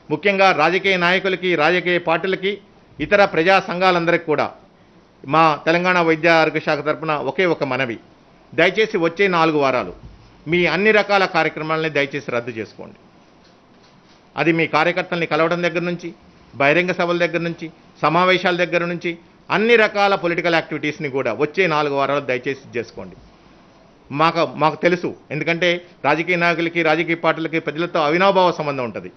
ముఖ్యంగా రాజకీయ నాయకులకి, రాజకీయ పార్టీలకి, ఇతర ప్రజా సంఘాలందరికీ కూడా మా తెలంగాణ వైద్య ఆరోగ్య శాఖ తరఫున ఒకే ఒక మనవి, దయచేసి వచ్చే 4 వారాలు మీ అన్ని రకాల కార్యక్రమాలని దయచేసి రద్దు చేసుకోండి. అది మీ కార్యకర్తల్ని కలవడం దగ్గర నుంచి, బహిరంగ సభల దగ్గర నుంచి, సమావేశాల దగ్గర నుంచి, అన్ని రకాల పొలిటికల్ యాక్టివిటీస్ని కూడా వచ్చే 4 వారాలు దయచేసి చేసుకోండి. మాకు తెలుసు, ఎందుకంటే రాజకీయ నాయకులకి, రాజకీయ పార్టీలకి ప్రజలతో అవినాభావ సంబంధం ఉంటుంది.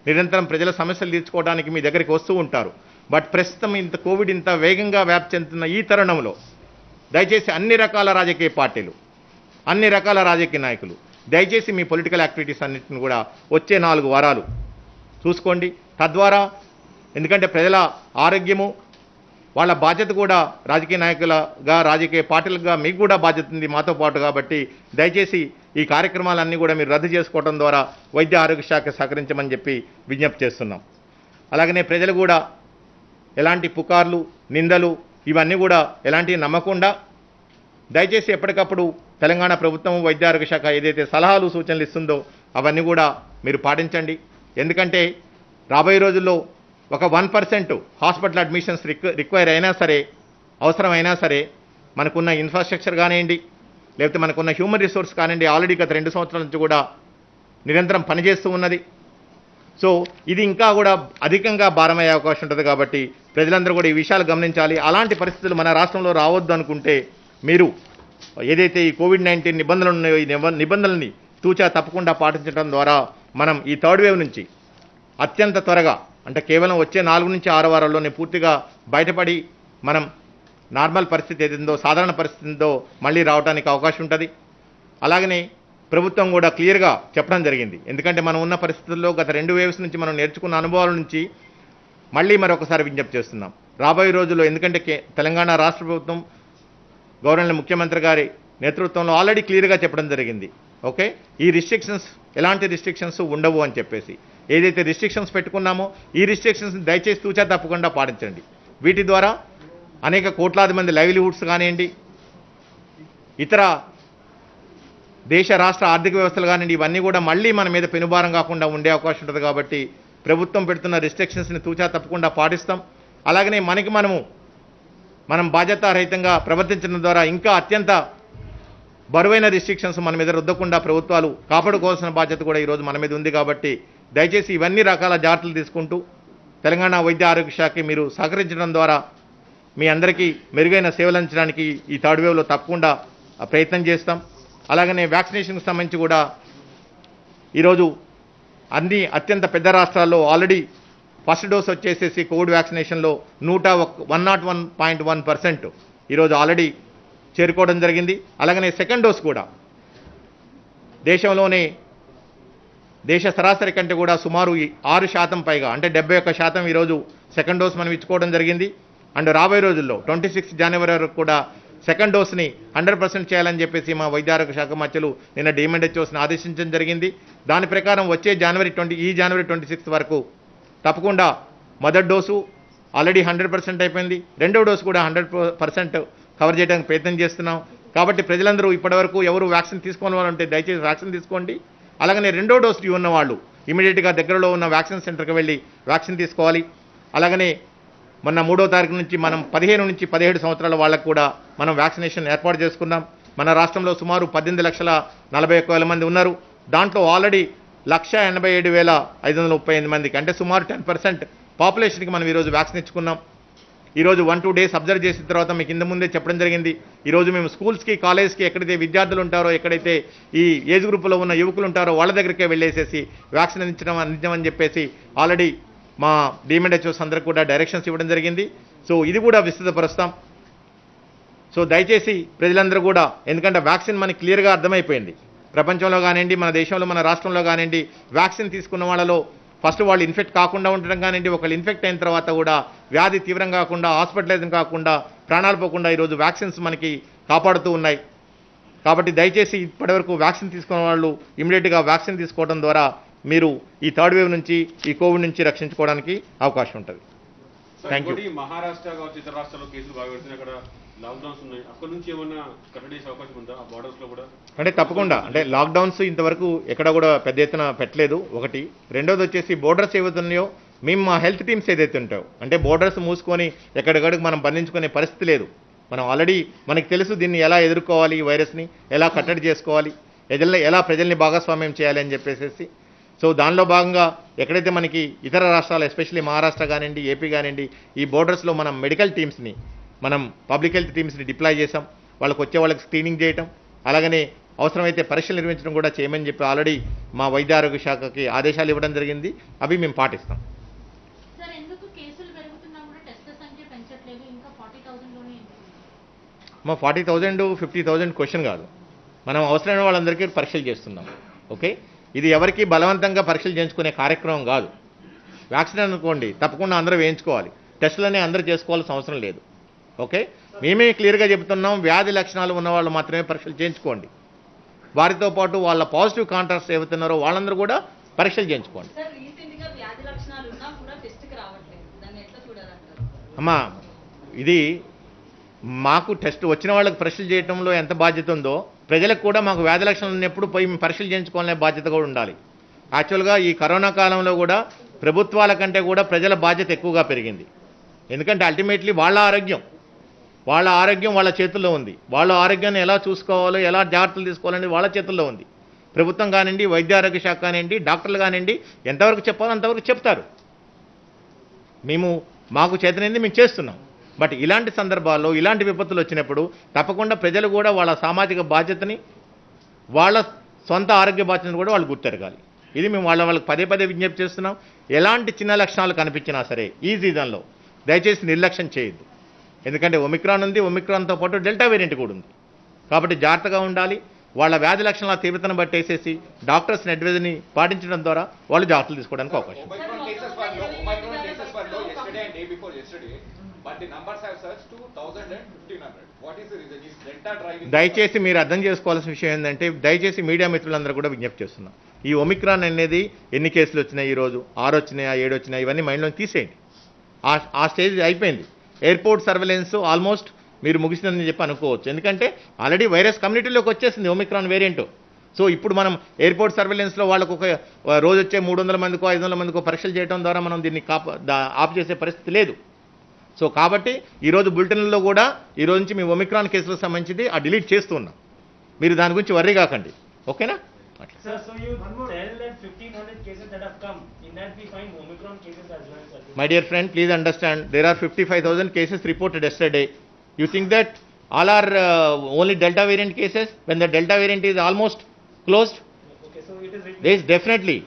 నిరంతరం ప్రజల సమస్యలు తీర్చుకోవడానికి మీ దగ్గరికి వస్తూ ఉంటారు. బట్ ప్రస్తుతం కోవిడ్ ఇంత వేగంగా వ్యాప్తి చెందుతున్న ఈ తరుణంలో దయచేసి అన్ని రకాల రాజకీయ పార్టీలు, అన్ని రకాల రాజకీయ నాయకులు దయచేసి మీ పొలిటికల్ యాక్టివిటీస్ అన్నింటిని కూడా వచ్చే 4 వారాలు చూసుకోండి. తద్వారా ఎందుకంటే ప్రజల ఆరోగ్యము వాళ్ళ బాధ్యత కూడా రాజకీయ నాయకులుగా, రాజకీయ పార్టీలుగా మీకు కూడా బాధ్యత ఉంది మాతో పాటు. కాబట్టి దయచేసి ఈ కార్యక్రమాలన్నీ కూడా మీరు రద్దు చేసుకోవడం ద్వారా వైద్య ఆరోగ్య శాఖ సహకరించమని చెప్పి విజ్ఞప్తి చేస్తున్నాం. అలాగనే ప్రజలు కూడా ఎలాంటి పుకార్లు, నిందలు ఇవన్నీ కూడా ఎలాంటివి నమ్మకుండా దయచేసి ఎప్పటికప్పుడు తెలంగాణ ప్రభుత్వం వైద్య ఆరోగ్య శాఖ ఏదైతే సలహాలు, సూచనలు ఇస్తుందో అవన్నీ కూడా మీరు పాటించండి. ఎందుకంటే రాబోయే రోజుల్లో ఒక 1% హాస్పిటల్ అడ్మిషన్స్ రిక్వైర్ అయినా సరే, అవసరమైనా సరే, మనకున్న ఇన్ఫ్రాస్ట్రక్చర్ కానివ్వండి, లేకపోతే మనకున్న హ్యూమన్ రిసోర్స్ కానివ్వండి, ఆల్రెడీ గత 2 సంవత్సరాల నుంచి కూడా నిరంతరం పనిచేస్తూ ఉన్నది. సో ఇది ఇంకా కూడా అధికంగా భారమయ్యే అవకాశం ఉంటుంది. కాబట్టి ప్రజలందరూ కూడా ఈ విషయాలు గమనించాలి. అలాంటి పరిస్థితులు మన రాష్ట్రంలో రావద్దు అనుకుంటే మీరు ఏదైతే ఈ కోవిడ్-19 నిబంధనలు ఉన్నాయో ఈ నిబంధనల్ని తూచా తప్పకుండా పాటించడం ద్వారా మనం ఈ థర్డ్ వేవ్ నుంచి అత్యంత త్వరగా అంటే కేవలం వచ్చే 4 నుంచి 6 వారాల్లోనే పూర్తిగా బయటపడి మనం నార్మల్ పరిస్థితి ఏదిందో సాధారణ పరిస్థితి ఉందో మళ్ళీ రావడానికి అవకాశం ఉంటుంది. అలాగనే ప్రభుత్వం కూడా క్లియర్గా చెప్పడం జరిగింది. ఎందుకంటే మనం ఉన్న పరిస్థితుల్లో గత 2 వేవ్స్ నుంచి మనం నేర్చుకున్న అనుభవాల నుంచి మళ్ళీ మరొకసారి విజ్ఞప్తి చేస్తున్నాం. రాబోయే రోజుల్లో ఎందుకంటే తెలంగాణ రాష్ట్ర ప్రభుత్వం గవర్నర్ ముఖ్యమంత్రి గారి నేతృత్వంలో ఆల్రెడీ క్లియర్గా చెప్పడం జరిగింది. ఓకే, ఈ రిస్ట్రిక్షన్స్ ఎలాంటి రిస్ట్రిక్షన్స్ ఉండవు అని చెప్పేసి ఏదైతే రిస్ట్రిక్షన్స్ పెట్టుకున్నామో ఈ రిస్ట్రిక్షన్స్ దయచేసి తూచా తప్పకుండా పాటించండి. వీటి ద్వారా అనేక కోట్లాది మంది లైవ్లీహుడ్స్ కానివ్వండి, ఇతర దేశ రాష్ట్ర ఆర్థిక వ్యవస్థలు కానివ్వండి, ఇవన్నీ కూడా మళ్ళీ మన మీద పెనుభారం కాకుండా ఉండే అవకాశం ఉంటుంది. కాబట్టి ప్రభుత్వం పెడుతున్న రిస్ట్రిక్షన్స్ని తూచా తప్పకుండా పాటిస్తాం. అలాగనే మనం బాధ్యతారహితంగా ప్రవర్తించడం ద్వారా ఇంకా అత్యంత బరువైన రిస్ట్రిక్షన్స్ మన మీద రుద్దకుండా ప్రభుత్వాలు కాపాడుకోవాల్సిన బాధ్యత కూడా ఈరోజు మన మీద ఉంది. కాబట్టి దయచేసి ఇవన్నీ రకాల జాగ్రత్తలు తీసుకుంటూ తెలంగాణ వైద్య ఆరోగ్య శాఖకి మీరు సహకరించడం ద్వారా మీ అందరికీ మెరుగైన సేవలు అందించడానికి ఈ థర్డ్ వేవ్లో తప్పకుండా ప్రయత్నం చేస్తాం. అలాగనే వ్యాక్సినేషన్కి సంబంధించి కూడా ఈరోజు అన్ని అత్యంత పెద్ద రాష్ట్రాల్లో ఆల్రెడీ ఫస్ట్ డోస్ వచ్చేసేసి కోవిడ్ వ్యాక్సినేషన్లో 101.1% ఈరోజు ఆల్రెడీ చేరుకోవడం జరిగింది. అలాగనే సెకండ్ డోస్ కూడా దేశంలోనే దేశ సరాసరి కంటే కూడా సుమారు 6% పైగా అంటే 71% ఈరోజు సెకండ్ డోస్ మనం ఇచ్చుకోవడం జరిగింది. అండ్ రాబోయే రోజుల్లో 26 జనవరి వరకు కూడా సెకండ్ డోస్ని 100% చేయాలని చెప్పేసి మా వైద్య ఆరోగ్య శాఖ మధ్యలో నిన్న డిఎంహెచ్ఓస్ని ఆదేశించడం జరిగింది. దాని ప్రకారం వచ్చే జనవరి 26 వరకు తప్పకుండా మొదటి డోసు ఆల్రెడీ 100% అయిపోయింది. రెండవ డోసు కూడా 100% కవర్ చేయడానికి ప్రయత్నం చేస్తున్నాం. కాబట్టి ప్రజలందరూ ఇప్పటివరకు ఎవరు వ్యాక్సిన్ తీసుకోని వాళ్ళు ఉంటే దయచేసి వ్యాక్సిన్ తీసుకోండి. అలాగనే రెండో డోస్ డ్యూ ఉన్న వాళ్ళు ఇమీడియట్గా దగ్గరలో ఉన్న వ్యాక్సిన్ సెంటర్కి వెళ్ళి వ్యాక్సిన్ తీసుకోవాలి. అలాగనే మొన్న 3వ తారీఖు నుంచి మనం 15 నుంచి 17 సంవత్సరాల వాళ్ళకు కూడా మనం వ్యాక్సినేషన్ ఏర్పాటు చేసుకున్నాం. మన రాష్ట్రంలో సుమారు 18,41,000 మంది ఉన్నారు. దాంట్లో ఆల్రెడీ 1,87,538 మందికి అంటే సుమారు 10% పాపులేషన్కి మనం ఈరోజు వ్యాక్సిన్ ఇచ్చుకున్నాం. ఈరోజు 1-2 డేస్ అబ్జర్వ్ చేసిన తర్వాత మీకు ఇంత ముందే చెప్పడం జరిగింది. ఈరోజు మేము స్కూల్స్కి కాలేజ్కి ఎక్కడైతే విద్యార్థులు ఉంటారో ఎక్కడైతే ఈ ఏజ్ గ్రూప్లో ఉన్న యువకులు ఉంటారో వాళ్ళ దగ్గరికే వెళ్ళేసేసి వ్యాక్సిన్ అందించమని చెప్పేసి ఆల్రెడీ మా డిఎంహెచ్ఓస్ అందరికి కూడా డైరెక్షన్స్ ఇవ్వడం జరిగింది. సో ఇది కూడా విస్తృతపరుస్తాం. సో దయచేసి ప్రజలందరూ కూడా ఎందుకంటే వ్యాక్సిన్ మనకి క్లియర్గా అర్థమైపోయింది. ప్రపంచంలో కానివ్వండి మన దేశంలో మన రాష్ట్రంలో కానివ్వండి వ్యాక్సిన్ తీసుకున్న వాళ్ళలో ఫస్ట్ వాళ్ళు ఇన్ఫెక్ట్ కాకుండా ఉండడం కానివ్వండి, ఒకళ్ళు ఇన్ఫెక్ట్ అయిన తర్వాత కూడా వ్యాధి తీవ్రం కాకుండా హాస్పిటలైజేషన్ కాకుండా ప్రాణాలు పోకుండా ఈరోజు వ్యాక్సిన్స్ మనకి కాపాడుతూ ఉన్నాయి. కాబట్టి దయచేసి ఇప్పటివరకు వ్యాక్సిన్ తీసుకున్న వాళ్ళు ఇమీడియట్గా వ్యాక్సిన్ తీసుకోవడం ద్వారా మీరు ఈ థర్డ్ వేవ్ నుంచి ఈ కోవిడ్ నుంచి రక్షించుకోవడానికి అవకాశం ఉంటుంది. Thank you. మహారాష్ట్ర కావచ్చు ఇతర రాష్ట్రాల్లో కేసులు బాగా పెడుతున్నాయి, అక్కడ లాక్డౌన్స్ ఉన్నాయి, అక్కడ నుంచి ఏమన్నా కట్టడి చేసే అవకాశం ఉందా ఆ బార్డర్స్లో కూడా? అంటే తప్పకుండా అంటే లాక్డౌన్స్ ఇంతవరకు ఎక్కడ కూడా పెద్ద ఎత్తున పెట్టలేదు ఒకటి. రెండోది వచ్చేసి బోర్డర్స్ ఏవైతున్నాయో మేము మా హెల్త్ టీమ్స్ ఏదైతే ఉంటాయో అంటే బోర్డర్స్ మూసుకొని ఎక్కడికడికి మనం బంధించుకునే పరిస్థితి లేదు. మనం ఆల్రెడీ మనకి తెలుసు దీన్ని ఎలా ఎదుర్కోవాలి, ఈ వైరస్ని ఎలా కట్టడి చేసుకోవాలి, ఎలా ప్రజల్ని భాగస్వామ్యం చేయాలి అని చెప్పేసి. సో దానిలో భాగంగా ఎక్కడైతే మనకి ఇతర రాష్ట్రాలు ఎస్పెషల్లీ మహారాష్ట్ర కానివ్వండి ఏపీ కానివ్వండి ఈ బోర్డర్స్లో మనం మెడికల్ టీమ్స్ని మనం పబ్లిక్ హెల్త్ టీమ్స్ని డిప్లాయ్ చేసాం. వాళ్ళకి వచ్చే వాళ్ళకి స్క్రీనింగ్ చేయటం అలాగనే అవసరమైతే పరీక్షలు నిర్వహించడం కూడా చేయమని చెప్పి ఆల్రెడీ మా వైద్య ఆరోగ్య శాఖకి ఆదేశాలు ఇవ్వడం జరిగింది. అవి మేము పాటిస్తాం. మా 40,000 50,000 క్వశ్చన్ కాదు, మనం అవసరమైన వాళ్ళందరికీ పరీక్షలు చేస్తున్నాం. ఓకే, ఇది ఎవరికి బలవంతంగా పరీక్షలు చేయించుకునే కార్యక్రమం కాదు. వ్యాక్సిన్ అనుకోండి తప్పకుండా అందరూ వేయించుకోవాలి, టెస్టులనే అందరూ చేసుకోవాల్సిన అవసరం లేదు. ఓకే, మేమే క్లియర్గా చెబుతున్నాం వ్యాధి లక్షణాలు ఉన్న వాళ్ళు మాత్రమే పరీక్షలు చేయించుకోండి. వారితో పాటు వాళ్ళ పాజిటివ్ కాంటాక్ట్స్ ఏవైతున్నారో వాళ్ళందరూ కూడా పరీక్షలు చేయించుకోండి. అమ్మా ఇది మాకు టెస్ట్ వచ్చిన వాళ్ళకి పరీక్షలు చేయడంలో ఎంత బాధ్యత ఉందో ప్రజలకు కూడా మాకు వ్యాధి లక్షణాలు ఉన్నప్పుడు పోయి పరీక్షలు చేయించుకోవాలనే బాధ్యత కూడా ఉండాలి. యాక్చువల్గా ఈ కరోనా కాలంలో కూడా ప్రభుత్వాల కంటే కూడా ప్రజల బాధ్యత ఎక్కువగా పెరిగింది. ఎందుకంటే అల్టిమేట్లీ వాళ్ళ ఆరోగ్యం వాళ్ళ చేతుల్లో ఉంది. వాళ్ళ ఆరోగ్యాన్ని ఎలా చూసుకోవాలో ఎలా జాగ్రత్తలు తీసుకోవాలని వాళ్ళ చేతుల్లో ఉంది. ప్రభుత్వం కానివ్వండి, వైద్య ఆరోగ్య శాఖ కానివ్వండి, డాక్టర్లు కానివ్వండి, ఎంతవరకు చెప్పాలో అంతవరకు చెప్తారు. మాకు చేతనైంది మేము చేస్తున్నాం. బట్ ఇలాంటి సందర్భాల్లో ఇలాంటి విపత్తులు వచ్చినప్పుడు తప్పకుండా ప్రజలు కూడా వాళ్ళ సామాజిక బాధ్యతని, వాళ్ళ సొంత ఆరోగ్య బాధ్యతను కూడా వాళ్ళు గుర్తెరగాలి. ఇది మేము వాళ్ళకి పదే పదే విజ్ఞప్తి చేస్తున్నాం. ఎలాంటి చిన్న లక్షణాలు కనిపించినా సరే ఈ సీజన్లో దయచేసి నిర్లక్ష్యం చేయొద్దు. ఎందుకంటే ఒమిక్రాన్ ఉంది, ఒమిక్రాన్తో పాటు డెల్టా వేరియంట్ కూడా ఉంది. కాబట్టి జాగ్రత్తగా ఉండాలి. వాళ్ళ వ్యాధి లక్షణాల తీవ్రతను బట్టేసేసి డాక్టర్స్ని అడ్వైజర్ని పాటించడం ద్వారా వాళ్ళు జాగ్రత్తలు తీసుకోవడానికి అవకాశం ఉంది. Omicron cases were low yesterday and day before yesterday, but the numbers have surged to 1,000 and 1,500. What is the reason? Is Delta driving? దయచేసి మీరు అర్థం చేసుకోవాల్సిన విషయం ఏంటంటే, దయచేసి మీడియా మిత్రులందరూ కూడా విజ్ఞప్తి చేస్తున్నాం. ఈ ఒమిక్రాన్ అనేది ఎన్ని కేసులు వచ్చినాయి, ఈరోజు 6 వచ్చినాయా 7 వచ్చినాయి, ఇవన్నీ మైండ్లో తీసేయండి. ఆ స్టేజ్ అయిపోయింది. ఎయిర్పోర్ట్ సర్వేలెన్స్ ఆల్మోస్ట్ మీరు ముగిసిందని చెప్పి అనుకోవచ్చు. ఎందుకంటే ఆల్రెడీ వైరస్ కమ్యూనిటీలోకి వచ్చేసింది ఒమిక్రాన్ వేరియంట్. సో ఇప్పుడు మనం ఎయిర్పోర్ట్ సర్వేలెన్స్లో వాళ్ళకు ఒక రోజు వచ్చే 300 మందికో 500 మందికో పరీక్షలు చేయడం ద్వారా మనం దీన్ని ఆఫ్ చేసే పరిస్థితి లేదు. సో కాబట్టి ఈరోజు బులెటిన్లలో కూడా ఈరోజు నుంచి మీ ఒమిక్రాన్ కేసులకు సంబంధించి డిలీట్ చేస్తూ ఉన్నాం. మీరు దాని గురించి వర్రీ కాకండి. ఓకేనా? Sir, so you tell that 1,500 cases that have come, in that we find Omicron cases as well, sir. My dear friend, please understand, there are 55,000 cases reported yesterday. You think that all are only Delta variant cases, when the Delta variant is almost closed? Okay, so it is written. There is definitely,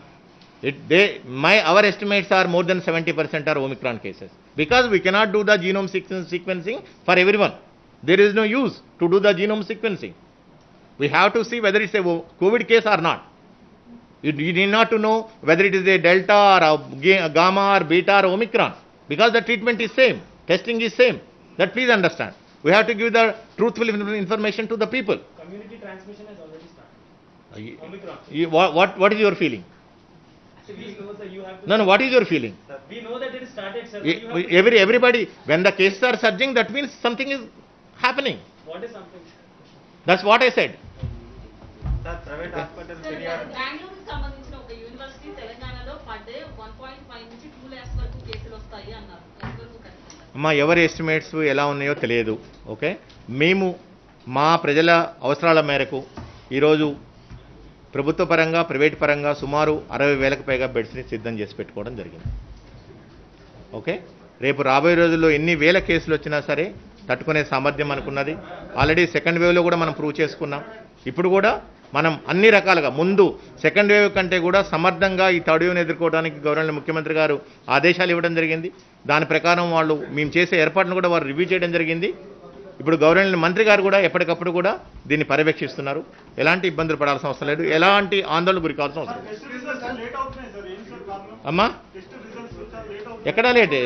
our estimates are more than 70% are Omicron cases. Because we cannot do the genome sequencing for everyone. There is no use to do the genome sequencing. We have to see whether it's a COVID case or not. You need not to know whether it is a Delta or a Gamma or Beta or Omicron. Because the treatment is same, testing is same. That please understand. We have to give the truthful information to the people. Community transmission has already started. Omicron. What is your feeling? We know that you have to. No, what is your feeling? We know that it is started, sir. but you have to- Everybody, when the cases are surging, that means something is happening. What is something? That's what I said. Private hospital బెంగళూరుకి సంబంధించిన ఒక యూనివర్సిటీ తెలంగాణలో పర్ డే 1.5 నుంచి 2 lakhs వరకు కేసులు వస్తాయి అన్నారు. ఎంతవరకు కరెక్ట్? అమ్మా, ఎవరి ఎస్టిమేట్స్ ఎలా ఉన్నాయో తెలియదు. ఓకే, మేము మా ప్రజల అవసరాల మేరకు ఈరోజు ప్రభుత్వ పరంగా ప్రైవేట్ పరంగా సుమారు 60,000కు పైగా బెడ్స్ని సిద్ధం చేసి పెట్టుకోవడం జరిగింది. ఓకే, రేపు రాబోయే రోజుల్లో ఎన్ని వేల కేసులు వచ్చినా సరే తట్టుకునే సామర్థ్యం మనకున్నది. ఆల్రెడీ సెకండ్ వేవ్లో కూడా మనం ప్రూవ్ చేసుకున్నాం. ఇప్పుడు కూడా మనం అన్ని రకాలుగా ముందు సెకండ్ వేవ్ కంటే కూడా సమర్థంగా ఈ థర్డ్ వేవ్ని ఎదుర్కోవడానికి గవర్నర్ ముఖ్యమంత్రి గారు ఆదేశాలు ఇవ్వడం జరిగింది. దాని ప్రకారం మేము చేసే ఏర్పాట్లను కూడా వారు రివ్యూ చేయడం జరిగింది. ఇప్పుడు గవర్నర్ మంత్రి గారు కూడా ఎప్పటికప్పుడు కూడా దీన్ని పర్యవేక్షిస్తున్నారు. ఎలాంటి ఇబ్బందులు పడాల్సిన అవసరం లేదు, ఎలాంటి ఆందోళన గురి కావాల్సిన అవసరం లేదు. అమ్మా, ఎక్కడా లేట్,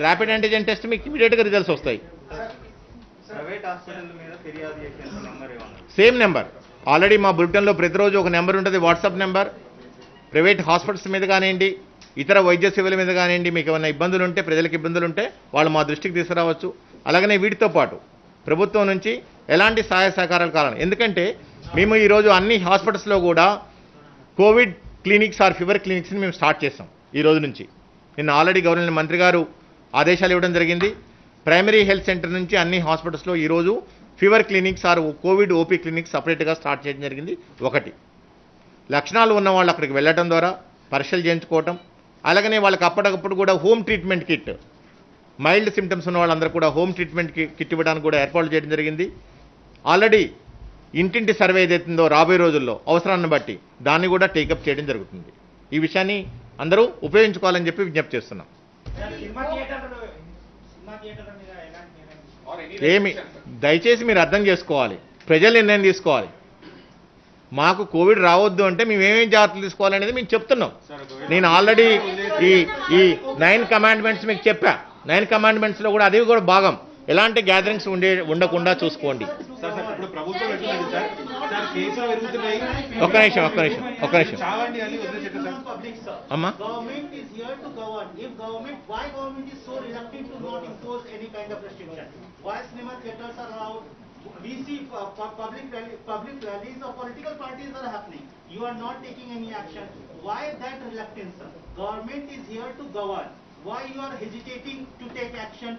ర్యాపిడ్ యాంటిజెన్ టెస్ట్ మీకు ఇమీడియట్గా రిజల్ట్స్ వస్తాయి. ప్రైవేట్ హాస్పిటల్ మీద ఫిర్యాదు చేసిన నెంబర్ ఏమన్నా? Same number. ఆల్రెడీ మా బులెటిన్లో ప్రతిరోజు ఒక నెంబర్ ఉంటుంది, వాట్సాప్ నెంబర్. ప్రైవేట్ హాస్పిటల్స్ మీద కానివ్వండి, ఇతర వైద్య సేవల మీద కానివ్వండి, మీకు ఏమైనా ఇబ్బందులు ఉంటే, ప్రజలకు ఇబ్బందులు ఉంటే వాళ్ళు మా దృష్టికి తీసుకురావచ్చు. అలాగనే వీటితో పాటు ప్రభుత్వం నుంచి ఎలాంటి సహాయ సహకారాలు కావాలి. ఎందుకంటే మేము ఈరోజు అన్ని హాస్పిటల్స్లో కూడా కోవిడ్ క్లినిక్స్ ఆర్ ఫీవర్ క్లినిక్స్ని మేము స్టార్ట్ చేస్తాం ఈ రోజు నుంచి. నిన్న ఆల్రెడీ గవర్నర్ మంత్రి గారు ఆదేశాలు ఇవ్వడం జరిగింది. ప్రైమరీ హెల్త్ సెంటర్ నుంచి అన్ని హాస్పిటల్స్లో ఈరోజు fever clinics or covid OP clinics సపరేట్గా స్టార్ట్ చేయడం జరిగింది. ఒకటి, లక్షణాలు ఉన్న వాళ్ళు అక్కడికి వెళ్ళటం ద్వారా పరీక్షలు చేయించుకోవటం, అలాగనే వాళ్ళకి అప్పటికప్పుడు కూడా home treatment kit, mild symptoms ఉన్న వాళ్ళందరూ కూడా హోమ్ ట్రీట్మెంట్ కిట్ ఇవ్వడానికి కూడా ఏర్పాట్లు చేయడం జరిగింది. ఆల్రెడీ ఇంటింటి సర్వే ఏదైతుందో రాబోయే రోజుల్లో అవసరాన్ని బట్టి దాన్ని కూడా టేకప్ చేయడం జరుగుతుంది. ఈ విషయాన్ని అందరూ ఉపయోగించుకోవాలని చెప్పి విజ్ఞప్తి చేస్తున్నాం. సినిమా థియేటర్ మీద ఎలాంటి నిర్ణయం? Or any ఏమి restrictions, sir? దయచేసి మీరు అర్థం చేసుకోవాలి, ప్రజలు నిర్ణయం తీసుకోవాలి. మాకు కోవిడ్ రావద్దు అంటే మేము ఏమేమి జాగ్రత్తలు తీసుకోవాలనేది మేము చెప్తున్నాం. నేను ఆల్రెడీ ఈ 9 కమాండ్మెంట్స్ మీకు చెప్పా. 9 కమాండ్మెంట్స్లో కూడా అది కూడా భాగం. ఎలాంటి గ్యాదరింగ్స్ ఉండకుండా చూసుకోండి. సార్ ఇప్పుడు ప్రభుత్వం ఎట్లుంది సార్? సార్ కేసులు పెరుగుతున్నాయి. ఒక్క నిమిషం చావండి అని వదిలేసేట సార్. అమ్మా, Government is here to govern. If government, why government is so reluctant to not impose any kind of restriction? Why cinema theaters are allowed? We see public rallies of political parties are happening. You are not taking any action. Why that reluctance, sir? Government is here to govern. why you are hesitating to take action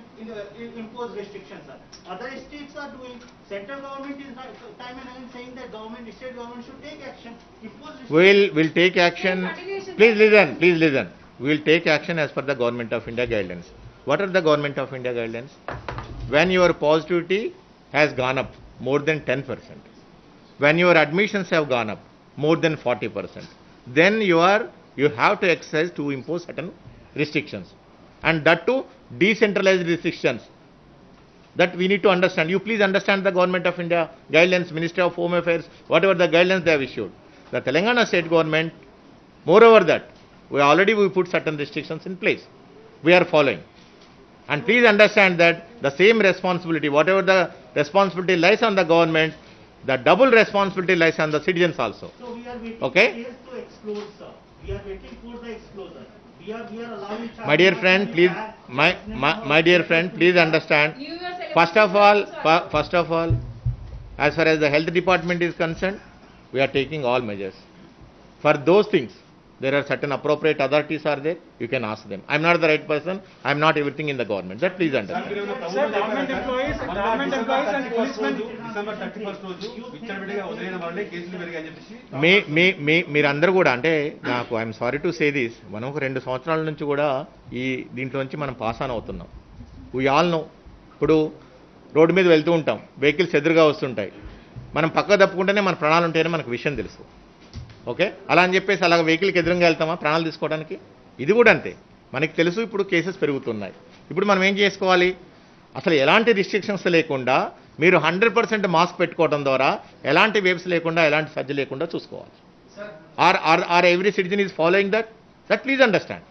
impose restrictions, sir? Other states are doing. Central government is time and again saying that state government should take action, impose restrictions. We'll take action. Please listen. We'll take action as per the Government of India guidelines. What are the Government of India guidelines? When your positivity has gone up more than 10%, when your admissions have gone up more than 40%, then you have to exercise to impose certain restrictions, and that too decentralized restrictions. That we need to understand. You please understand the Government of India guidelines, Ministry of Home Affairs, whatever the guidelines they have issued. The Telangana state government, moreover that, we put certain restrictions in place. We are following. And please understand that the same responsibility, whatever the responsibility lies on the government, the double responsibility lies on the citizens also. So we are waiting Okay? for case to explode, sir. We are waiting for the explosion. We are allowing. My dear friend, please, my dear friend, please understand. First of all, as far as the health department is concerned, we are taking all measures. For those things, there are certain appropriate authorities are there. You can ask them. I am not the right person. I am not everything in the government. That please understand. Government employees and policemen December 31st రోజు విచ్చలవిడిగా వదిలేన వాళ్ళే కేసులు పెరిగాయని చెప్పేసి మీరందరూ కూడా అంటే నాకు I'm sorry to say this, మనం ఒక 2 సంవత్సరాల నుంచి కూడా ఈ దీంట్లో నుంచి మనం పాస్ ఆన్ అవుతున్నాం. We all know. ఇప్పుడు రోడ్డు మీద వెళ్తూ ఉంటాం, వెహికల్స్ ఎదురుగా వస్తుంటాయి, మనం పక్క తప్పుకుంటేనే మన ప్రాణాలు ఉంటాయని మనకు విషయం తెలుసు. ఓకే, అలా అని చెప్పేసి అలాగ వెహికల్కి ఎదురుగా వెళ్తామా ప్రాణాలు తీసుకోవడానికి? ఇది కూడా అంతే. మనకి తెలుసు ఇప్పుడు కేసెస్ పెరుగుతున్నాయి. ఇప్పుడు మనం ఏం చేసుకోవాలి? అసలు ఎలాంటి రిస్ట్రిక్షన్స్ లేకుండా మీరు 100% మాస్క్ పెట్టుకోవడం ద్వారా ఎలాంటి వేవ్స్ లేకుండా ఎలాంటి సజ్జ లేకుండా చూసుకోవాలి. Are every citizen is following that please understand.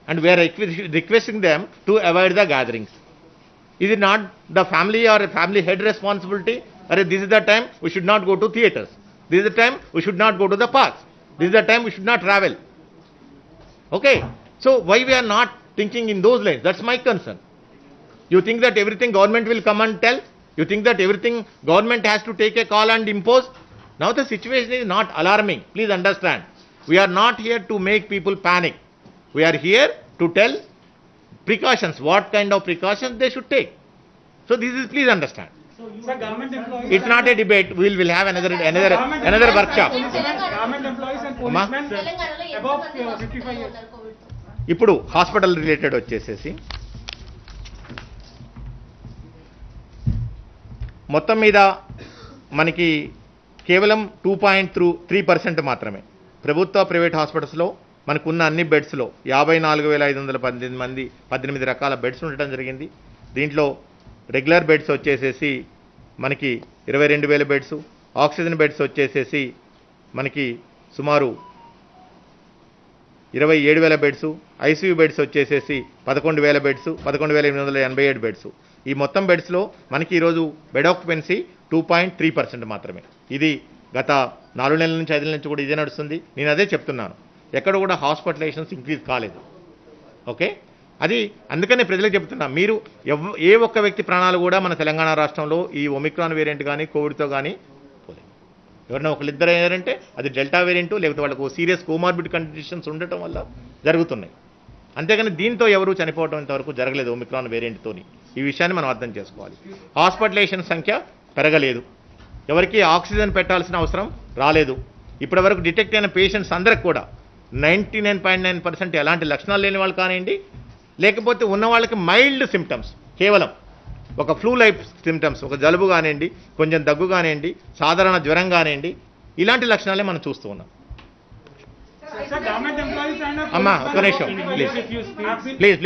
And we are requesting them to avoid the gatherings. Is it not the family or family head responsibility? This is the time we should not go to theatres. This is the time we should not go to the parks. This is the time we should not travel. Okay? So why we are not thinking in those lines? That's my concern. You think that everything government will come and tell? You think that everything government has to take a call and impose? Now the situation is not alarming. Please understand. We are not here to make people panic. We are here to tell precautions, what kind of precautions they should take. So this is, please understand. Sir, government employees. It's not a debate. We will have another workshop. Government employees and policemen above 55 years. ఇప్పుడు హాస్పిటల్ రిలేటెడ్ వచ్చేసేసి మొత్తం మీద మనకి కేవలం 2.3% మాత్రమే ప్రభుత్వ ప్రైవేట్ హాస్పిటల్స్లో మనకున్న అన్ని బెడ్స్లో 54,518 రకాల బెడ్స్ ఉండటం జరిగింది. దీంట్లో రెగ్యులర్ బెడ్స్ వచ్చేసేసి మనకి 22,000 బెడ్స్, ఆక్సిజన్ బెడ్స్ వచ్చేసేసి మనకి సుమారు 27,000 బెడ్స్, ఐసీయూ బెడ్స్ వచ్చేసేసి 11,000 బెడ్స్, 11,887 బెడ్స్. ఈ మొత్తం బెడ్స్లో మనకి ఈరోజు బెడ్ ఆక్యుపెన్సీ 2.3% మాత్రమే. ఇది గత 4 నెలల నుంచి 5 నెలల నుంచి కూడా ఇదే నడుస్తుంది. నేను అదే చెప్తున్నాను, ఎక్కడ కూడా హాస్పిటలైజేషన్స్ ఇంక్రీజ్ కాలేదు. ఓకే, అది అందుకనే ప్రజలకు చెప్తున్నా, మీరు ఏ ఒక్క వ్యక్తి ప్రాణాలు కూడా మన తెలంగాణ రాష్ట్రంలో ఈ ఒమిక్రాన్ వేరియంట్ కానీ కోవిడ్తో కానీ పోలేదు. ఎవరైనా ఒకళ్ళిద్దరు అయ్యారంటే అది డెల్టా వేరియంట్, లేకపోతే వాళ్ళకు సీరియస్ కోమార్బిడ్ కండిషన్స్ ఉండటం వల్ల జరుగుతున్నాయి. అంతేగాని దీంతో ఎవరు చనిపోవడం ఇంతవరకు జరగలేదు ఒమిక్రాన్ వేరియంట్తోని. ఈ విషయాన్ని మనం అర్థం చేసుకోవాలి. హాస్పిటలైజేషన్ సంఖ్య పెరగలేదు, ఎవరికి ఆక్సిజన్ పెట్టాల్సిన అవసరం రాలేదు. ఇప్పటివరకు డిటెక్ట్ అయిన పేషెంట్స్ అందరికి కూడా 99.9% ఎలాంటి లక్షణాలు లేని వాళ్ళు కానివ్వండి, లేకపోతే ఉన్న వాళ్ళకి మైల్డ్ సిమ్టమ్స్, కేవలం ఒక ఫ్లూ లైఫ్ సిమ్టమ్స్, ఒక జలుబు కానివ్వండి, కొంచెం దగ్గు కానివ్వండి, సాధారణ జ్వరం కానివ్వండి, ఇలాంటి లక్షణాలే మనం చూస్తూ ఉన్నాం. అమ్మా ఒక్క నిమిషం ప్లీజ్.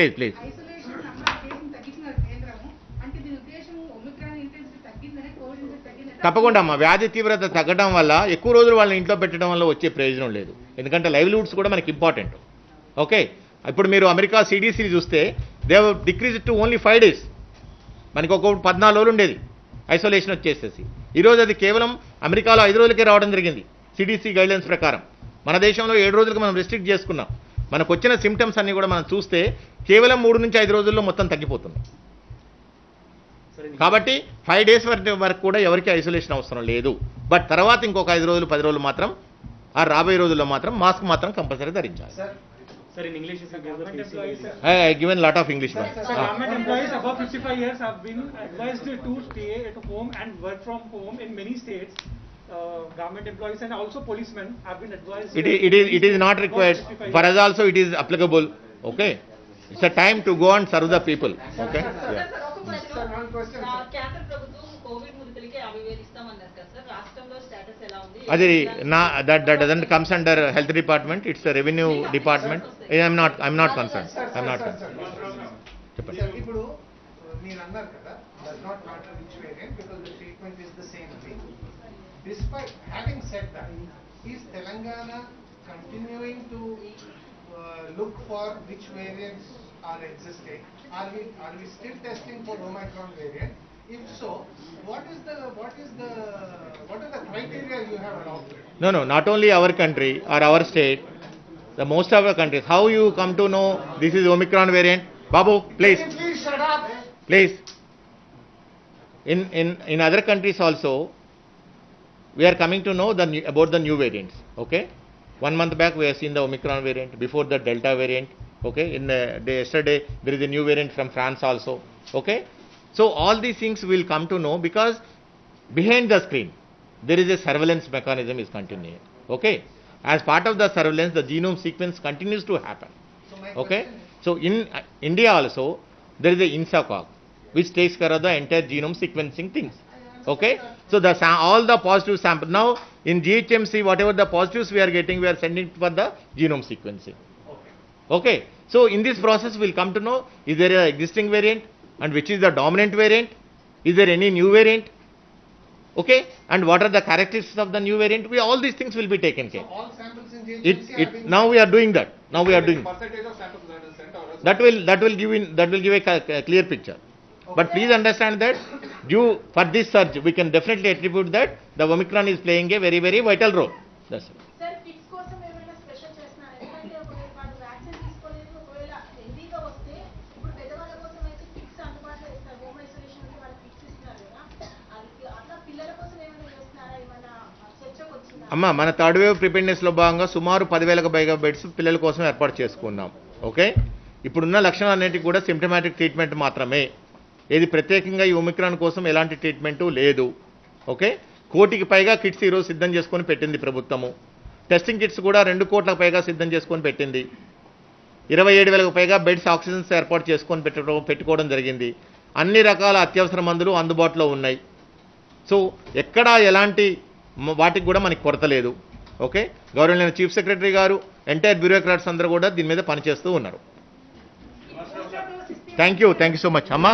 తప్పకుండా అమ్మా, వ్యాధి తీవ్రత తగ్గడం వల్ల ఎక్కువ రోజులు వాళ్ళని ఇంట్లో పెట్టడం వల్ల వచ్చే ప్రయోజనం లేదు. ఎందుకంటే లైవ్లీహుడ్స్ కూడా మనకి ఇంపార్టెంట్. ఓకే, ఇప్పుడు మీరు అమెరికా CDC చూస్తే they decrease to only 5 days. మనకి ఒక 14 రోజులు ఉండేది ఐసోలేషన్ వచ్చేసేసి. ఈరోజు అది కేవలం అమెరికాలో 5 రోజులకే రావడం జరిగింది CDC గైడ్లైన్స్ ప్రకారం. మన దేశంలో 7 రోజులకు మనం రెస్ట్రిక్ట్ చేసుకున్నాం. మనకు వచ్చిన సిమ్టమ్స్ అన్నీ కూడా మనం చూస్తే కేవలం 3 నుంచి 5 రోజుల్లో మొత్తం తగ్గిపోతుంది. కాబట్టి 5 days వరకు కూడా ఎవరికి ఐసోలేషన్ అవసరం లేదు. బట్ తర్వాత ఇంకొక 5 రోజులు 10 రోజులు మాత్రం, ఆ రాబోయే రోజుల్లో మాత్రం మాస్క్ మాత్రం కంపల్సరీ ధరించాలి. Sir, in English, if you give the Government facing employees, English. I given lot of English. Sir, ma'am. government employees above 55 years have been advised to stay at home and work from home in many states. Government employees and also policemen have been advised. It is not required. For us also it is applicable. Okay. It's a time to go and serve the people. Okay. Yeah. Sir ఒక క్వశ్చన్ కేంద్ర ప్రభుత్వం కోవిడ్ మృతులకి 50,000 ఇస్తామన్నారు కదా సార్, రాష్ట్రంలో స్టేటస్ ఎలా ఉంది? అది that doesn't comes under health department. It's a revenue department. I'm not concerned. I'm not concerned. చెప్పండి. Sir, ఇప్పుడు మీరు అన్నారు కదా, does not matter which variant because the treatment is the same thing. Despite having said that, is Telangana continuing to look for which variants are existing? Are we still testing for Omicron variant? If so, what are the criteria you have adopted? No, not only our country or our state, the most of our countries. How you come to know this is Omicron variant? Babu, please. Can you please shut up? Please. In other countries also, we are coming to know about the new variants. Okay. 1 month back we have seen the Omicron variant. Before the Delta variant. Okay. Yesterday there is a new variant from France also. Okay. So all these things will come to know because behind the screen there is a surveillance mechanism is continuing. Okay. As part of the surveillance, the genome sequence continues to happen. So my Okay. question So in India also there is a INSACOG which takes care of the entire genome sequencing things. Okay. So all the positive sample now in GHMC, whatever the positives we are getting, we are sending for the genome sequencing. Okay. So in this process we will come to know is there an existing variant and which is the dominant variant, is there any new variant, okay, and what are the characteristics of the new variant. All these things will be taken care. all samples in GHMC are being Now we are doing that. Now we are doing Percentage of samples that is sent or else- that will give a clear picture. But please understand that due for this surge, we can definitely attribute that the Omicron is playing a very, very vital role. That's it. Sir kits కోసం ఏమైనా స్పెషల్ చేస్తున్నారు? ఎందుకంటే ఒకవేళ వాడు వ్యాక్సిన్ తీసుకోలేదు, ఒకవేళ హెల్దీగా వస్తే ఇప్పుడు పెద్దవాళ్ళ కోసం అయితే కిట్స్ అందుబాటులో ఇస్తారు, హోమ్ ఐసోలేషన్ కి వాళ్ళకి కిట్స్ ఇస్తున్నారు కదా, అది అట్లా పిల్లల కోసం ఏమైనా చేస్తున్నారా? ఏమైనా చర్చకు వచ్చిందా? అమ్మ మన థర్డ్ వేవ్ ప్రిపేర్నెస్లో భాగంగా సుమారు 10,000 పైగా బెడ్స్ పిల్లల కోసం ఏర్పాటు చేసుకున్నాం. ఓకే. ఇప్పుడున్న లక్షణాలన్నిటికీ కూడా సిమ్టమాటిక్ ట్రీట్మెంట్ మాత్రమే. ఏది ప్రత్యేకంగా ఈ ఒమిక్రాన్ కోసం ఎలాంటి ట్రీట్మెంటు లేదు. ఓకే. 1 కోటికి పైగా కిట్స్ ఈరోజు సిద్ధం చేసుకొని పెట్టింది ప్రభుత్వము. టెస్టింగ్ కిట్స్ కూడా 2 కోట్లకు పైగా సిద్ధం చేసుకొని పెట్టింది. 27,000కు పైగా బెడ్స్ ఆక్సిజన్స్ ఏర్పాటు చేసుకొని పెట్టుకోవడం జరిగింది. అన్ని రకాల అత్యవసర మందులు అందుబాటులో ఉన్నాయి. సో ఎక్కడా ఎలాంటి వాటికి కూడా మనకి కొరత లేదు. ఓకే. గౌరవనీయ చీఫ్ సెక్రటరీ గారు ఎంటైర్ బ్యూరోక్రాట్స్ అందరూ కూడా దీని మీద పనిచేస్తూ ఉన్నారు. థ్యాంక్ యూ సో మచ్ అమ్మా.